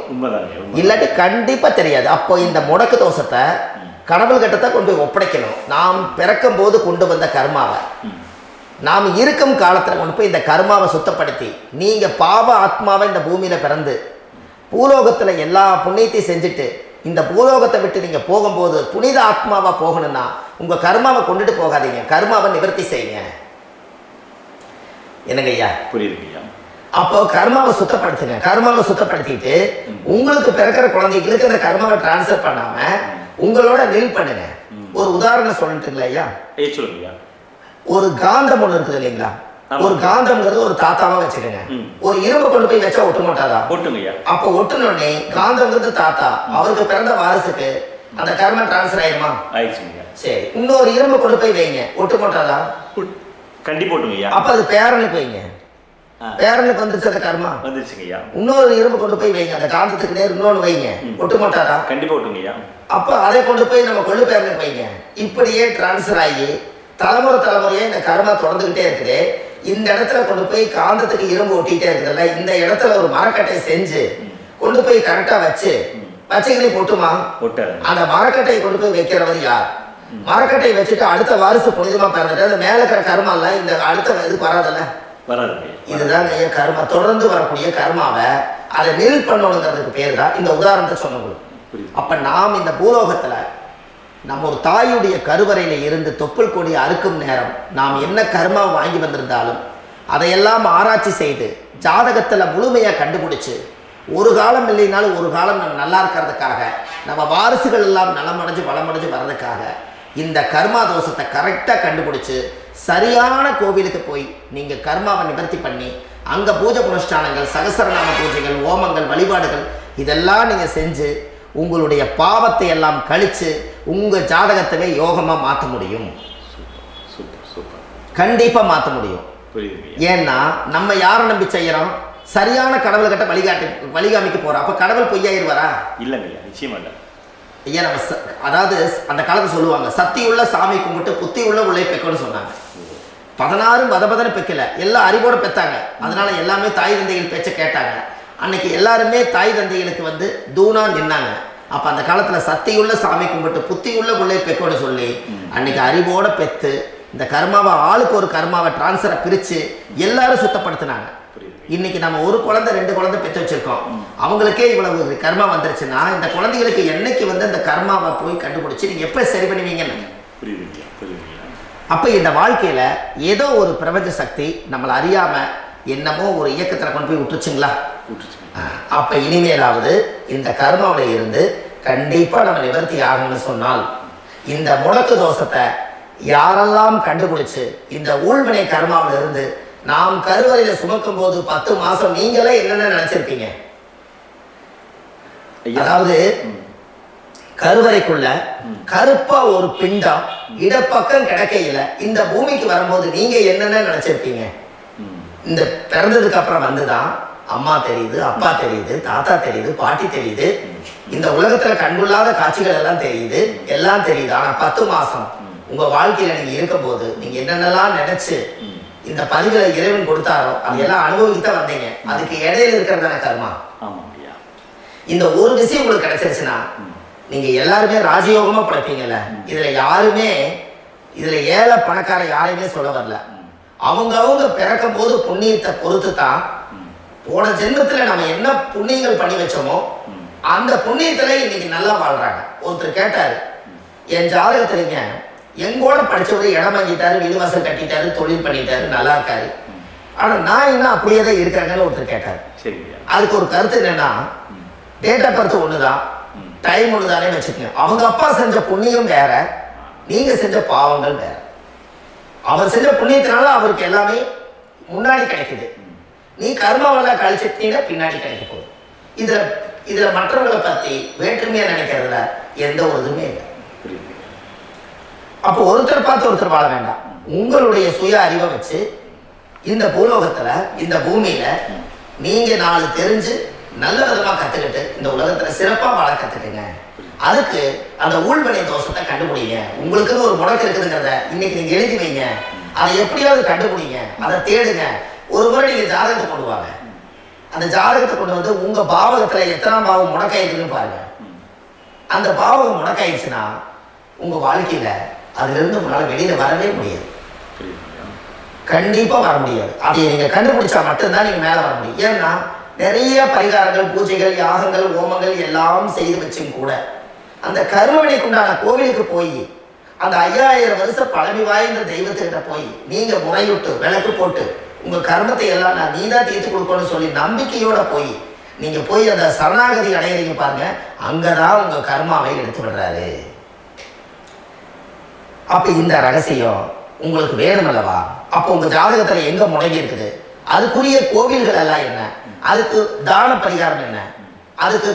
இல்லாட்டி கண்டிப்பா தெரியாது. அப்போ இந்த முடக்கு தோஷத்தை கடவுள் கிட்டத்தை கொண்டு போய் ஒப்படைக்கணும். நாம் பிறக்கும் போது கொண்டு வந்த கர்மாவை நாம் இருக்கும் காலத்தில் கொண்டு போய் இந்த கர்மாவை சுத்தப்படுத்தி, நீங்க பாவ ஆத்மாவை இந்த பூமியில பிறந்து பூலோகத்தில் எல்லா புண்ணியத்தையும் செஞ்சுட்டு இந்த பூலோகத்தை விட்டு நீங்க போகும்போது புனித ஆத்மாவா போகணும்னா உங்க கர்மாவை கொண்டுட்டு போகாதீங்க, கர்மாவை நிவர்த்தி செய்யுங்க. என்னங்க ஐயா? புரியுதுங்க. அப்போ கர்மாவை சுத்தப்படுத்துங்க. கர்மாவை சுத்தப்படுத்திட்டு உங்களுக்கு பிறக்கிற குழந்தைகளுக்கு அந்த கர்மாவை டிரான்ஸ்ஃபர் பண்ணாம உங்களோட நில் பண்ணுங்க. ஒரு உதாரணம் சொல்லிட்டுங்களா ஐயா? சொல்லுங்க. ஒரு காந்தம் ஒன்று இருக்குது இல்லைங்களா? ஒரு காந்தம்ங்கிறது ஒரு தாத்தாவா வச்சுக்கோங்க. ஒரு இரும்பை கொண்டு போய் வச்சா ஒட்டு மாட்டாதா? ஒட்டுங்க. அப்போ ஒட்டுனோடனே காந்தம்ங்கிறது தாத்தா, அவருக்கு பிறந்த வாரிசுக்கு அந்த கர்மா டிரான்ஸ்ஃபர் ஆயிருமா? ஆயிடுச்சுங்க. சரி, இன்னொரு இரும்பை கொண்டு போய் வைங்க, ஒட்டு மாட்டாதா? கண்டிப்பா ஒட்டுங்க. அப்ப அது பேரனுக்கு வைங்க, பேரனுக்கு வந்துருச்சு அந்த கர்மா, வந்துருச்சுங்க. இன்னொரு இரும்பு கொண்டு போய் வைங்க, அந்த காந்தத்துக்கு நேர் இன்னொன்று வைங்க, ஒட்டு மாட்டாதா? கண்டிப்பா ஒட்டுங்க. அப்ப அதை கொண்டு போய் நம்ம கொள்ளு பேரனுக்கு வைங்க. இப்படியே டிரான்ஸ்ஃபர் ஆகி தலைமுறை தலைமுறையே இந்த கர்மா தொடர்ந்துகிட்டே இருக்குது. இந்த இடத்துல கொண்டு போய் காந்தத்துக்கு இரும்பு ஒட்டிகிட்டே இருக்குதுல்ல, இந்த இடத்துல ஒரு மரக்கட்டை செஞ்சு கொண்டு போய் கரெக்டாக வச்சுக்கிட்டே பொட்டுமா? அந்த மரக்கட்டையை கொண்டு போய் வைக்கிறவர் யார்? மரக்கட்டையை வச்சுட்டு அடுத்த வாரிசு புனிதமா பிறந்துட்டு அந்த மேல இருக்கிற கர்மா இல்ல இந்த அடுத்த இதுக்கு வராதுல்ல, வராது. இதுதான் கர்மா, தொடர்ந்து வரக்கூடிய கர்மாவை அதை நில் பண்ணணுங்கிறதுக்கு பேர் தான் இந்த உதாரணத்தை சொன்னது. அப்ப நாம் இந்த பூலோகத்துல நம்ம ஒரு தாயுடைய கருவறையில் இருந்து தொப்புள் கொடி அறுக்கும் நேரம் நாம் என்ன கர்மாவை வாங்கி வந்திருந்தாலும் அதையெல்லாம் ஆராய்ச்சி செய்து ஜாதகத்தில் முழுமையாக கண்டுபிடிச்சு ஒரு காலம் இல்லைனாலும் ஒரு காலம் நம்ம நல்லா இருக்கிறதுக்காக, நம்ம வாரிசுகள் எல்லாம் நலமடைஞ்சு வளமடைஞ்சு வர்றதுக்காக இந்த கர்மா தோஷத்தை கரெக்டாக கண்டுபிடிச்சு சரியான கோவிலுக்கு போய் நீங்கள் கர்மாவை நிவர்த்தி பண்ணி அங்கே பூஜை புனஸ்தானங்கள், சகசரநாம பூஜைகள், ஓமங்கள், வழிபாடுகள் இதெல்லாம் நீங்கள் செஞ்சு உங்களுடைய பாவத்தை எல்லாம் கழித்து உங்கள் ஜாதகத்தவே யோகமாக மாற்ற முடியும். கண்டிப்பாக மாற்ற முடியும். ஏன்னா நம்ம யாரை நம்பி செய்கிறோம்? சரியான கடவுளை கிட்ட வழிகாமிக்க போகிறோம். அப்போ கடவுள் பொய்யாயிருவாரா? இல்லைங்க, நிச்சயமா இல்லை. ஐயா, நம்ம அதாவது அந்த காலத்தை சொல்லுவாங்க, சக்தியுள்ள சாமி கும்பிட்டு புத்தி உள்ள உள்ளே பெக்கணும்னு சொன்னாங்க. 16 மதபதனை பெக்கல, எல்லாம் அறிவோடு பெற்றாங்க. அதனால எல்லாமே தாய் தந்தைகள் பேச்சை கேட்டாங்க. அன்னைக்கு எல்லாருமே தாய் தந்தைகளுக்கு தூணா நின்னாங்க. அப்ப அந்த காலத்துல சக்தியுள்ள சாமி கும்பிட்டு புத்தி உள்ள உள்ளே பெக்கோன்னு சொல்லி அன்னைக்கு அறிவோட பெத்து இந்த கர்மாவை ஆளுக்கு ஒரு கர்மாவை டிரான்ஸ்ஃபரை பிரிச்சு எல்லாரும் சுத்தப்படுத்தினாங்க. இன்னைக்கு நம்ம ஒரு குழந்தை 2 குழந்தை பெற்று வச்சிருக்கோம், அவங்களுக்கே இவ்வளவு கர்மா வந்துருச்சுன்னா இந்த குழந்தைகளுக்கு என்னைக்கு இந்த கர்மாவை போய் கண்டுபிடிச்சு நீங்க எப்ப சரி பண்ணுவீங்கன்னு. அப்ப இந்த வாழ்க்கையில ஏதோ ஒரு பிரபஞ்ச சக்தி நம்மளை அறியாம என்னமோ ஒரு இயக்கத்தில் கொண்டு போய் விட்டுச்சுங்களா? அப்ப இனிமேலாவது இந்த கர்மாவில் இருந்து கண்டிப்பா நம்ம நிவர்த்தி ஆகணும்னு சொன்னால் இந்த முடக்கு தோஷத்தை யாரெல்லாம் கண்டுபிடிச்சு இந்த ஊழ்வினை கர்மாவில் இருந்து நாம் கருவறையில சுமக்கும் போது 10 மாசம் நீங்களே என்னென்ன நினைச்சிருப்பீங்க? அதாவது கருவறைக்குள்ள கருப்பா ஒரு பிண்டம் இடப்பக்கம் கிடக்கையில இந்த பூமிக்கு வரும்போது நீங்க என்னென்ன நினைச்சிருப்பீங்க? இந்த பிறந்ததுக்கு அப்புறம் வந்துதான் அம்மா தெரியுது, அப்பா தெரியுது, தாத்தா தெரியுது, பாட்டி தெரியுது, இந்த உலகத்துல கண்டுள்ளாத காட்சிகள் எல்லாம் தெரியுது, எல்லாம் தெரியுது. ஆனா 10 மாசம் உங்க வாழ்க்கையில நீங்க இருக்கும் போது நீங்க என்னென்னலாம் நினைச்சு இந்த பதிவுகளை இறைவன் கொடுத்தாரோ அதையெல்லாம் அனுபவித்தான் வந்தீங்க. அதுக்கு இடையில இருக்கிறதான கர்மா. இந்த ஒரு விஷயம் உங்களுக்கு கிடைச்சிருச்சுன்னா நீங்க எல்லாருமே ராஜயோகமா படைப்பீங்கல்ல. இதுல ஏழை பணக்கார யாரையுமே சொல்ல வரல. அவங்க பிறக்கும் போது புண்ணியத்தை பொறுத்து தான் போன ஜென்மத்துல நம்ம என்ன புண்ணியங்கள் பண்ணி வச்சோமோ அந்த புண்ணியத்துல இன்னைக்கு நல்லா வாழ்றாங்க. ஒருத்தர் கேட்டாரு, என் ஜாதகத்துலங்க எங்கூட படிச்சவரு இடம் வாங்கிட்டாரு, வீடு வாசல் கட்டிட்டாரு, தொழில் பண்ணிட்டாரு, நல்லா இருக்காரு, ஆனா நான் என்ன அப்படியே தான் இருக்கிறேங்கன்னு ஒருத்தர் கேட்டாரு. அதுக்கு ஒரு கருத்து என்னன்னா, டேட் ஆஃப் பர்த் ஒண்ணுதான், டைம் ஒண்ணுதானே வச்சுக்கோங்க. அவங்க அப்பா செஞ்ச புண்ணியம் வேற, நீங்க செஞ்ச பாவங்கள் வேற. அவர் செஞ்ச புண்ணியத்தினால அவருக்கு எல்லாமே முன்னாடி கிடைக்குது. நீ கர்மாவெல்லாம் கழிச்சிட்டீங்க பின்னாடி கிடைக்க போகுது. இதுல மற்றவங்களை பத்தி வேற்றுமையா நினைக்கிறதுல எந்த ஒரு இதுவுமே இல்லை. அப்போ ஒருத்தர் பார்த்து ஒருத்தர் வாழ வேண்டாம். உங்களுடைய சுய அறிவை வச்சு இந்த பூலோகத்துல இந்த பூமியில நீங்க 4 தெரிஞ்சு நல்ல விதமா கத்துக்கிட்டு இந்த உலகத்துல சிறப்பா வாழ கத்துக்குங்க. அதுக்கு அந்த ஊழ்வினை தோஷத்தை கண்டுபிடிங்க. உங்களுக்குன்னு ஒரு முடக்கு இருக்குதுங்கிறத இன்னைக்கு நீங்க எழுதி வைங்க. அதை எப்படியாவது கண்டுபிடிங்க, அதை தேடுங்க. ஒரு முறை நீங்க ஜாதகத்தை கொண்டு வாங்க. அந்த ஜாதகத்தை கொண்டு வந்து உங்க பாவகத்துல எத்தனாம் பாவம் முடக்காயிருக்குன்னு பாருங்க. அந்த பாவகம் முடக்காயிருச்சுன்னா உங்க வாழ்க்கையில அதுல இருந்து உங்களால வெளியில வரவே முடியாது. கண்டிப்பா வர முடியாது. அதை நீங்க கண்டுபிடிச்சா மட்டும்தான் நீங்க மேல வர முடியும். ஏன்னா நிறைய பரிகாரங்கள், பூஜைகள், யாகங்கள், ஹோமங்கள் எல்லாம் செய்து வச்சும் கூட அந்த கருவணைக்கு உண்டான கோவிலுக்கு போய் அந்த 5000 வருஷம் பழமை வாய்ந்த தெய்வத்துக்கிட்ட போய் நீங்க முறையிட்டு விளக்கு போட்டு உங்க கர்மத்தை எல்லாம் நான் நீதான் தீர்த்து கொடுக்கணும்னு சொல்லி நம்பிக்கையோட போய் நீங்க போய் அந்த சரணாகதி அடையிறீங்க பாருங்க, அங்கதான் உங்க கர்மாவை எடுத்து விடுறாரு. அப்ப இந்த ரகசியம் உங்களுக்கு வேணும் அல்லவா? அப்போ உங்க ஜாதகத்துல எங்க முடங்கி இருக்குது, அதுக்குரிய கோவில்கள் எல்லாம் என்ன, அதுக்கு தான பரிகாரம் என்ன, அதுக்கு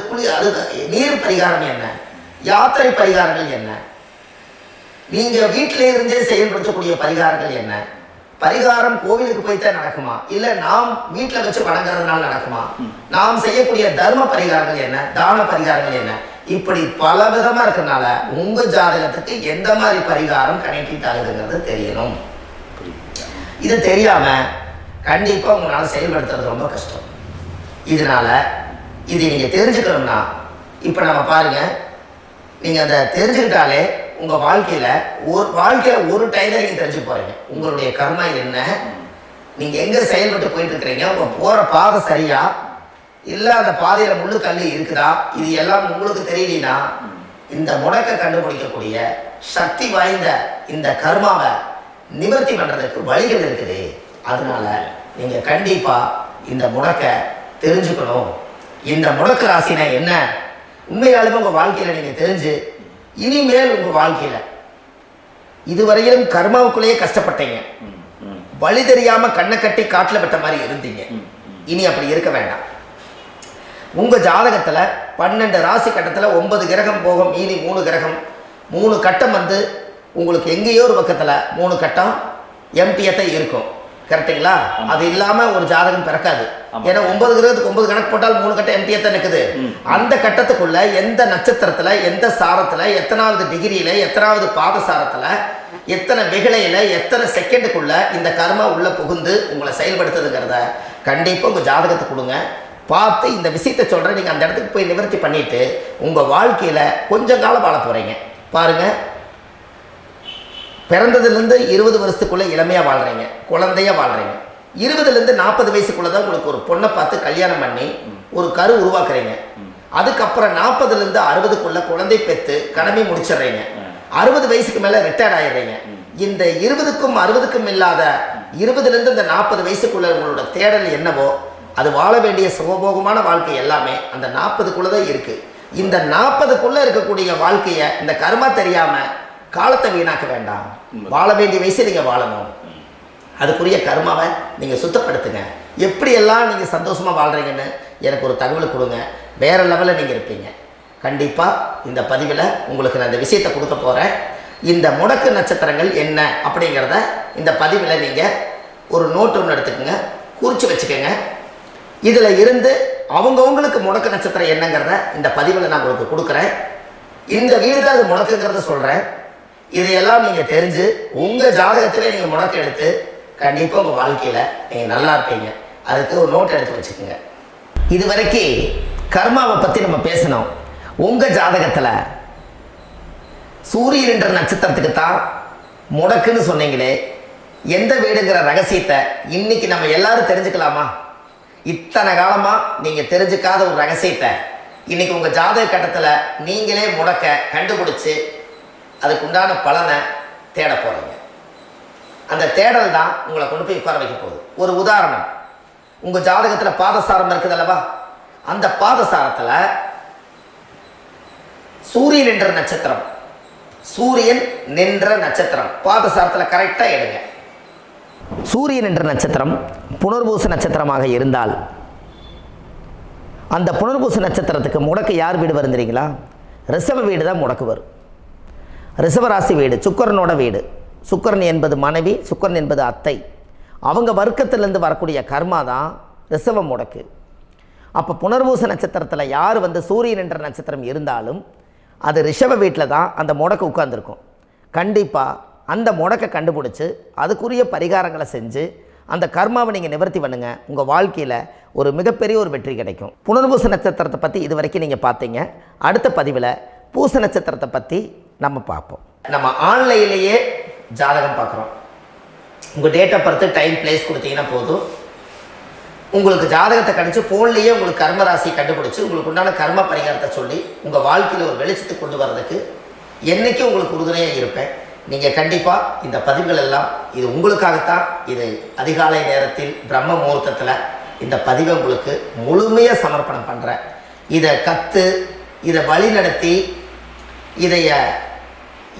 நீர் பரிகாரம் என்ன, யாத்திரை பரிகாரங்கள் என்ன, நீங்க வீட்டில இருந்தே செயல்படுத்தக்கூடிய பரிகாரங்கள் என்ன, பரிகாரம் கோவிலுக்கு போய்தான் நடக்குமா, இல்ல நாம் வீட்டில் வச்சு வணங்குறதுனால நடக்குமா, நாம் செய்யக்கூடிய தர்ம பரிகாரங்கள் என்ன, தான பரிகாரங்கள் என்ன, இப்படி பல விதமா இருக்கனால உங்க ஜாதகத்துக்கு எந்த மாதிரி பரிகாரம் கனெக்ட் ஆகுதுங்கிறது தெரியணும். இது தெரியாம கண்டிப்பா உங்களால செயல்படுத்துறது ரொம்ப கஷ்டம். இதனால இதை நீங்க தெரிஞ்சுக்கணும்னா இப்ப நம்ம பாருங்க, நீங்க அதை தெரிஞ்சுக்கிட்டாலே உங்க வாழ்க்கையில ஒரு டைம் நீங்க தெரிஞ்சு போறீங்க. உங்களுடைய கர்மா என்ன, நீங்க எங்க செயல்பட்டு போயிட்டு இருக்கிறீங்க, உங்க போற பாதை சரியா இல்ல அந்த பாதையில முள்ளு கல்லு இருக்குதா, இது எல்லாம் உங்களுக்கு தெரியலனா இந்த முடக்க கண்டுபிடிக்கக்கூடிய சக்தி வாய்ந்த இந்த கர்மாவை நிவர்த்தி பண்றதுக்கு வழிகள் இருக்குது. அதனால நீங்க கண்டிப்பா இந்த முடக்க தெரிஞ்சுக்கணும். இந்த முடக்க ராசினா என்ன உண்மையாலுமே உங்க வாழ்க்கையில நீங்க தெரிஞ்சு இனிமேல் உங்க வாழ்க்கையில இதுவரையிலும் கர்மாவுக்குள்ளேயே கஷ்டப்பட்டீங்க, வழி தெரியாம கண்ணை கட்டி காட்டுல விட்ட மாதிரி இருந்தீங்க. இனி அப்படி இருக்க வேண்டாம். உங்க ஜாதகத்துல 12 ராசி கட்டத்துல 9 கிரகம் போகும், மீதி 3 கிரகம் 3 கட்டம் வந்து உங்களுக்கு எங்கேயோ ஒரு பக்கத்துல 3 கட்டம் எம்டியத்தான் இருக்கும். கரெக்டுங்களா? அது இல்லாம ஒரு ஜாதகம் பிறக்காது. ஏன்னா 9 கிரகத்துக்கு 9 கணக்கு போட்டால் 3 கட்டம் எம்டியத்தான் இருக்குது. அந்த கட்டத்துக்குள்ள எந்த நட்சத்திரத்துல, எந்த சாரத்துல, எத்தனாவது டிகிரியில, எத்தனாவது பாதசாரத்துல, எத்தனை வெகுளையில, எத்தனை செகண்டுக்குள்ள இந்த கர்மா உள்ள புகுந்து உங்களை செயல்படுத்துதுங்கிறத கண்டிப்பா உங்க ஜாதகத்தை கொடுங்க. பார்த்து இந்த விஷயத்தை சொல்கிறேன், நீங்கள் அந்த இடத்துக்கு போய் நிவர்த்தி பண்ணிவிட்டு உங்கள் வாழ்க்கையில் கொஞ்சம் காலம் வாழ போகிறீங்க. பாருங்கள், பிறந்ததுலேருந்து 20 வருஷத்துக்குள்ளே இளமையாக வாழ்கிறீங்க, குழந்தையாக வாழ்கிறீங்க. 20லேருந்து 40 வயசுக்குள்ளே தான் உங்களுக்கு ஒரு பொண்ணை பார்த்து கல்யாணம் பண்ணி ஒரு கரு உருவாக்குறீங்க. அதுக்கப்புறம் 40லேருந்து 60க்குள்ளே குழந்தை பெற்று கடமை முடிச்சிடுறீங்க. 60 வயசுக்கு மேலே ரிட்டையர்ட் ஆகிடுறீங்க. இந்த 20க்கும் 60க்கும் இல்லாத 20லேருந்து இந்த 40 வயசுக்குள்ளே உங்களோட தேடல் என்னவோ அது வாழ வேண்டிய சுகபோகமான வாழ்க்கை எல்லாமே அந்த 40க்குள்ள தான் இருக்கு. இந்த 40க்குள்ள இருக்கக்கூடிய வாழ்க்கையை இந்த கர்மா தெரியாம காலத்தை வீணாக்க வேண்டாம். வாழ வேண்டிய வயசு நீங்க வாழணும். அதுக்குரிய கர்மாவை நீங்கள் சுத்தப்படுத்துங்க. எப்படியெல்லாம் நீங்கள் சந்தோஷமாக வாழ்கிறீங்கன்னு எனக்கு ஒரு தகவல் கொடுங்க. வேறு லெவலில் நீங்கள் இருப்பீங்க. கண்டிப்பாக இந்த பதிவில் உங்களுக்கு நான் இந்த விஷயத்தை கொடுக்க போகிறேன். இந்த முடக்கு நட்சத்திரங்கள் என்ன அப்படிங்கிறத இந்த பதிவில் நீங்கள் ஒரு நோட் ஒன்று எடுத்துக்கோங்க, குறித்து வச்சுக்கோங்க. இதில் இருந்து அவங்கவுங்களுக்கு முடக்கு நட்சத்திரம் என்னங்கிறத இந்த பதிவில் நான் உங்களுக்கு கொடுக்குறேன். இந்த வீடு தான் அது முடக்குங்கிறத சொல்கிறேன். இதையெல்லாம் நீங்கள் தெரிஞ்சு உங்கள் ஜாதகத்திலே நீங்கள் முடக்கு எடுத்து கண்டிப்பாக உங்கள் வாழ்க்கையில் நீங்கள் நல்லா இருப்பீங்க. அதுக்கு ஒரு நோட் எடுத்து வச்சுக்கோங்க. இது வரைக்கும் கர்மாவை பற்றி நம்ம பேசணும். உங்கள் ஜாதகத்தில் சூரியன் என்ற நட்சத்திரத்துக்கு தான் முடக்குன்னு சொன்னீங்களே, எந்த வீடுங்கிற ரகசியத்தை இன்னைக்கு நம்ம எல்லாரும் தெரிஞ்சுக்கலாமா? இத்தனை காலமாக நீங்கள் தெரிஞ்சுக்காத ஒரு ரகசியத்தை இன்னைக்கு உங்கள் ஜாதக கட்டத்தில் நீங்களே முடக்க கண்டுபிடிச்சி அதுக்கு உண்டான பலனை தேட போகிறீங்க. அந்த தேடல் தான் உங்களை கொண்டு போய் உட்கார வைக்க போகுது. ஒரு உதாரணம், உங்கள் ஜாதகத்தில் பாதசாரம் இருக்குது அல்லவா? அந்த பாதசாரத்தில் சூரியன் என்ற நட்சத்திரம், சூரியன் நின்ற நட்சத்திரம் பாதசாரத்தில் கரெக்டாக எடுங்க. சூரியன் என்ற நட்சத்திரம் புனர்பூச நட்சத்திரமாக இருந்தால் அந்த புனர்பூச நட்சத்திரத்துக்கு முடக்கு யார் வீடு வருந்துறீங்களா? ரிஷப வீடு தான் முடக்கு வரும். ரிஷபராசி வீடு சுக்கிரனோட வீடு. சுக்கிரன் என்பது மனைவி, சுக்கிரன் என்பது அத்தை. அவங்க வர்க்கத்திலேருந்து வரக்கூடிய கர்மா தான் ரிஷப முடக்கு. அப்போ புனர்பூச நட்சத்திரத்தில் யார் சூரியன் என்ற நட்சத்திரம் இருந்தாலும் அது ரிஷப வீட்டில் தான் அந்த முடக்கு உட்கார்ந்துருக்கும். கண்டிப்பாக அந்த முடக்கை கண்டுபிடிச்சி அதுக்குரிய பரிகாரங்களை செஞ்சு அந்த கர்மாவை நீங்கள் நிவர்த்தி பண்ணுங்கள். உங்கள் வாழ்க்கையில் ஒரு மிகப்பெரிய ஒரு வெற்றி கிடைக்கும். புனர்பூச நட்சத்திரத்தை பற்றி இது வரைக்கும் நீங்கள் பார்த்தீங்க. அடுத்த பதிவில் பூச நட்சத்திரத்தை பற்றி நம்ம பார்ப்போம். நம்ம ஆன்லைன்லேயே ஜாதகம் பார்க்குறோம். உங்கள் date of birth, time, place கொடுத்தீங்கன்னா போதும். உங்களுக்கு ஜாதகத்தை கணிச்சு ஃபோன்லேயே உங்களுக்கு கர்மராசி கண்டுபிடிச்சி உங்களுக்கு உண்டான கர்ம பரிகாரத்தை சொல்லி உங்கள் வாழ்க்கையில் ஒரு வெளிச்சத்தை கொண்டு வர்றதுக்கு என்றைக்கும் உங்களுக்கு உறுதுணையாக இருப்பேன். நீங்கள் கண்டிப்பாக இந்த பதிவுகள் எல்லாம் இது உங்களுக்காகத்தான். இது அதிகாலை நேரத்தில் பிரம்ம முகூர்த்தத்தில் இந்த பதிவை உங்களுக்கு முழுமையாக சமர்ப்பணம் பண்ணுறேன். இதை கற்று இதை வழி நடத்தி இதைய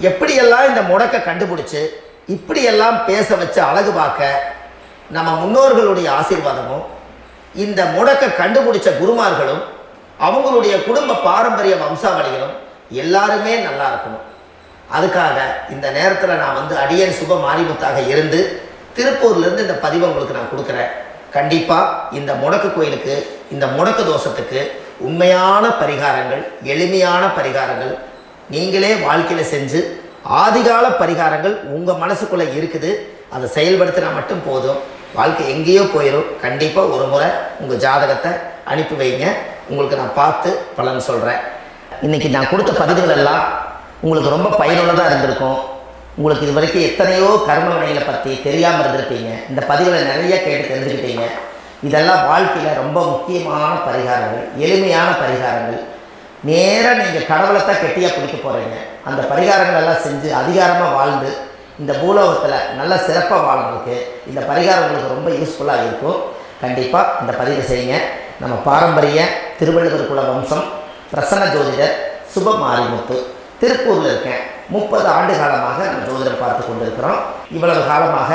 எப்படியெல்லாம் இந்த முடக்கை கண்டுபிடிச்சி இப்படியெல்லாம் பேச வச்சு அழகு பார்க்க நம்ம முன்னோர்களுடைய ஆசீர்வாதமும் இந்த முடக்கை கண்டுபிடிச்ச குருமார்களும் அவங்களுடைய குடும்ப பாரம்பரிய வம்சாவளிகளும் எல்லாருமே நல்லா இருக்கணும். அதுக்காக இந்த நேரத்தில் நான் அடியன் சுப மாரிமுத்தாக இருந்து திருப்பூர்லேருந்து இந்த பதிவை உங்களுக்கு நான் கொடுக்குறேன். கண்டிப்பாக இந்த முடக்கு கோயிலுக்கு, இந்த முடக்கு தோஷத்துக்கு உண்மையான பரிகாரங்கள், எளிமையான பரிகாரங்கள் நீங்களே வாழ்க்கையில் செஞ்சு ஆதிகால பரிகாரங்கள் உங்கள் மனசுக்குள்ளே இருக்குது. அதை செயல்படுத்தினா மட்டும் போதும், வாழ்க்கை எங்கேயோ போயிடும். கண்டிப்பாக ஒரு முறை உங்கள் ஜாதகத்தை அனுப்பி வைங்க, உங்களுக்கு நான் பார்த்து பலன் சொல்கிறேன். இன்றைக்கி நான் கொடுத்த பதிவுகள் எல்லாம் உங்களுக்கு ரொம்ப பயனுள்ளதாக இருந்திருக்கும். உங்களுக்கு இது வரைக்கும் எத்தனையோ கர்ம வினைகளை பற்றி தெரியாமல் இருந்திருப்பீங்க. இந்த பதிவுகளை நிறைய கேட்டு தெரிஞ்சுக்கிட்டீங்க. இதெல்லாம் வாழ்க்கையில் ரொம்ப முக்கியமான பரிகாரங்கள், எளிமையான பரிகாரங்கள். நேராக நீங்கள் கடவுளை தான் கெட்டியாக பிடிக்க போகிறீங்க. அந்த பரிகாரங்கள் எல்லாம் செஞ்சு அதிகாரமாக வாழ்ந்து இந்த பூலோகத்தில் நல்ல சிறப்பாக வாழ்றதுக்கு இந்த பரிகாரம் உங்களுக்கு ரொம்ப யூஸ்ஃபுல்லாக இருக்கும். கண்டிப்பாக இந்த பதிவு செய்யுங்க. நம்ம பாரம்பரிய திருவள்ளுவர் குல வம்சம், பிரசன்ன ஜோதிடர் சுப மாரிமுத்து, திருப்பூரில் இருக்கேன். 30 ஆண்டு காலமாக நம்ம ஜோதிடர் பார்த்து கொண்டிருக்கிறோம். இவ்வளவு காலமாக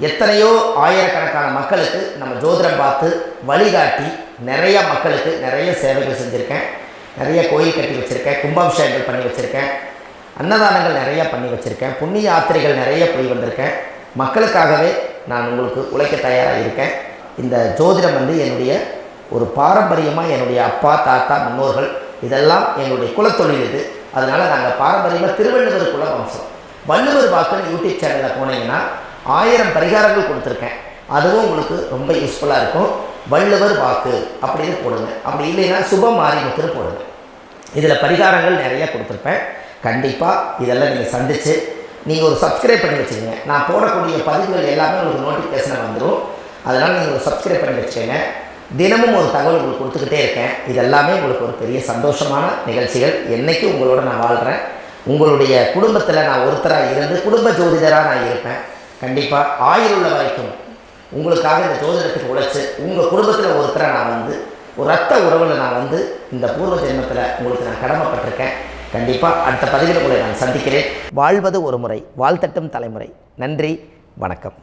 எத்தனையோ ஆயிரக்கணக்கான மக்களுக்கு நம்ம ஜோதிடம் பார்த்து வழிகாட்டி நிறைய மக்களுக்கு நிறைய சேவைகள் செஞ்சுருக்கேன். நிறைய கோயில் கட்டி வச்சுருக்கேன், கும்பாபிஷேகங்கள் பண்ணி வச்சுருக்கேன், அன்னதானங்கள் நிறையா பண்ணி வச்சுருக்கேன், புண்ணிய யாத்திரைகள் நிறைய போய் வந்திருக்கேன். மக்களுக்காகவே நான் உங்களுக்கு உழைக்க தயாராக இருக்கேன். இந்த ஜோதிடம் என்னுடைய ஒரு பாரம்பரியமாக என்னுடைய அப்பா, தாத்தா, முன்னோர்கள் இதெல்லாம் எங்களுடைய குலத்தொழில் இது. அதனால் நாங்கள் பாரம்பரியமாக திருவள்ளுவர் குல வம்சம். வள்ளுவர் வாக்குன்னு யூடியூப் சேனலில் போனீங்கன்னா 1000 பரிகாரங்கள் கொடுத்துருக்கேன். அதுவும் உங்களுக்கு ரொம்ப யூஸ்ஃபுல்லாக இருக்கும். வள்ளுவர் வாக்கு அப்படின்னு போடுங்க. அப்படி இல்லைன்னா சுப மாரிமுத்துன்னு போடுங்க. இதில் பரிகாரங்கள் நிறையா கொடுத்துருப்பேன். கண்டிப்பாக இதெல்லாம் நீங்கள் சந்தித்து நீங்கள் ஒரு சப்ஸ்கிரைப் பண்ணி வச்சுக்கோங்க. நான் போடக்கூடிய பதிவுகள் எல்லாமே உங்களுக்கு நோட்டிஃபிகேஷன் வந்துடும். அதனால் நீங்கள் ஒரு சப்ஸ்கிரைப் பண்ணி வச்சுக்கோங்க. தினமும் ஒரு தகவல் உங்களுக்கு கொடுத்துக்கிட்டே இருக்கேன். இதெல்லாமே உங்களுக்கு ஒரு பெரிய சந்தோஷமான நிகழ்ச்சிகள். என்றைக்கும் உங்களோட நான் வாழ்கிறேன். உங்களுடைய குடும்பத்தில் நான் ஒருத்தராக இருந்து குடும்ப ஜோதிடராக நான் இருப்பேன். கண்டிப்பாக ஆயுள் உள்ள வரைக்கும் உங்களுக்காக இந்த ஜோதிடத்துக்கு உழைச்சி உங்கள் குடும்பத்தில் ஒருத்தராக நான் ஒரு ரத்த உறவில் நான் இந்த பூர்வ ஜென்மத்தில் உங்களுக்கு நான் கடமைப்பட்டிருக்கேன். கண்டிப்பாக அடுத்த பதிவில் உங்களை நான் சந்திக்கிறேன். வாழ்வது ஒரு முறை, வாழ்த்தட்டும் தலைமுறை. நன்றி, வணக்கம்.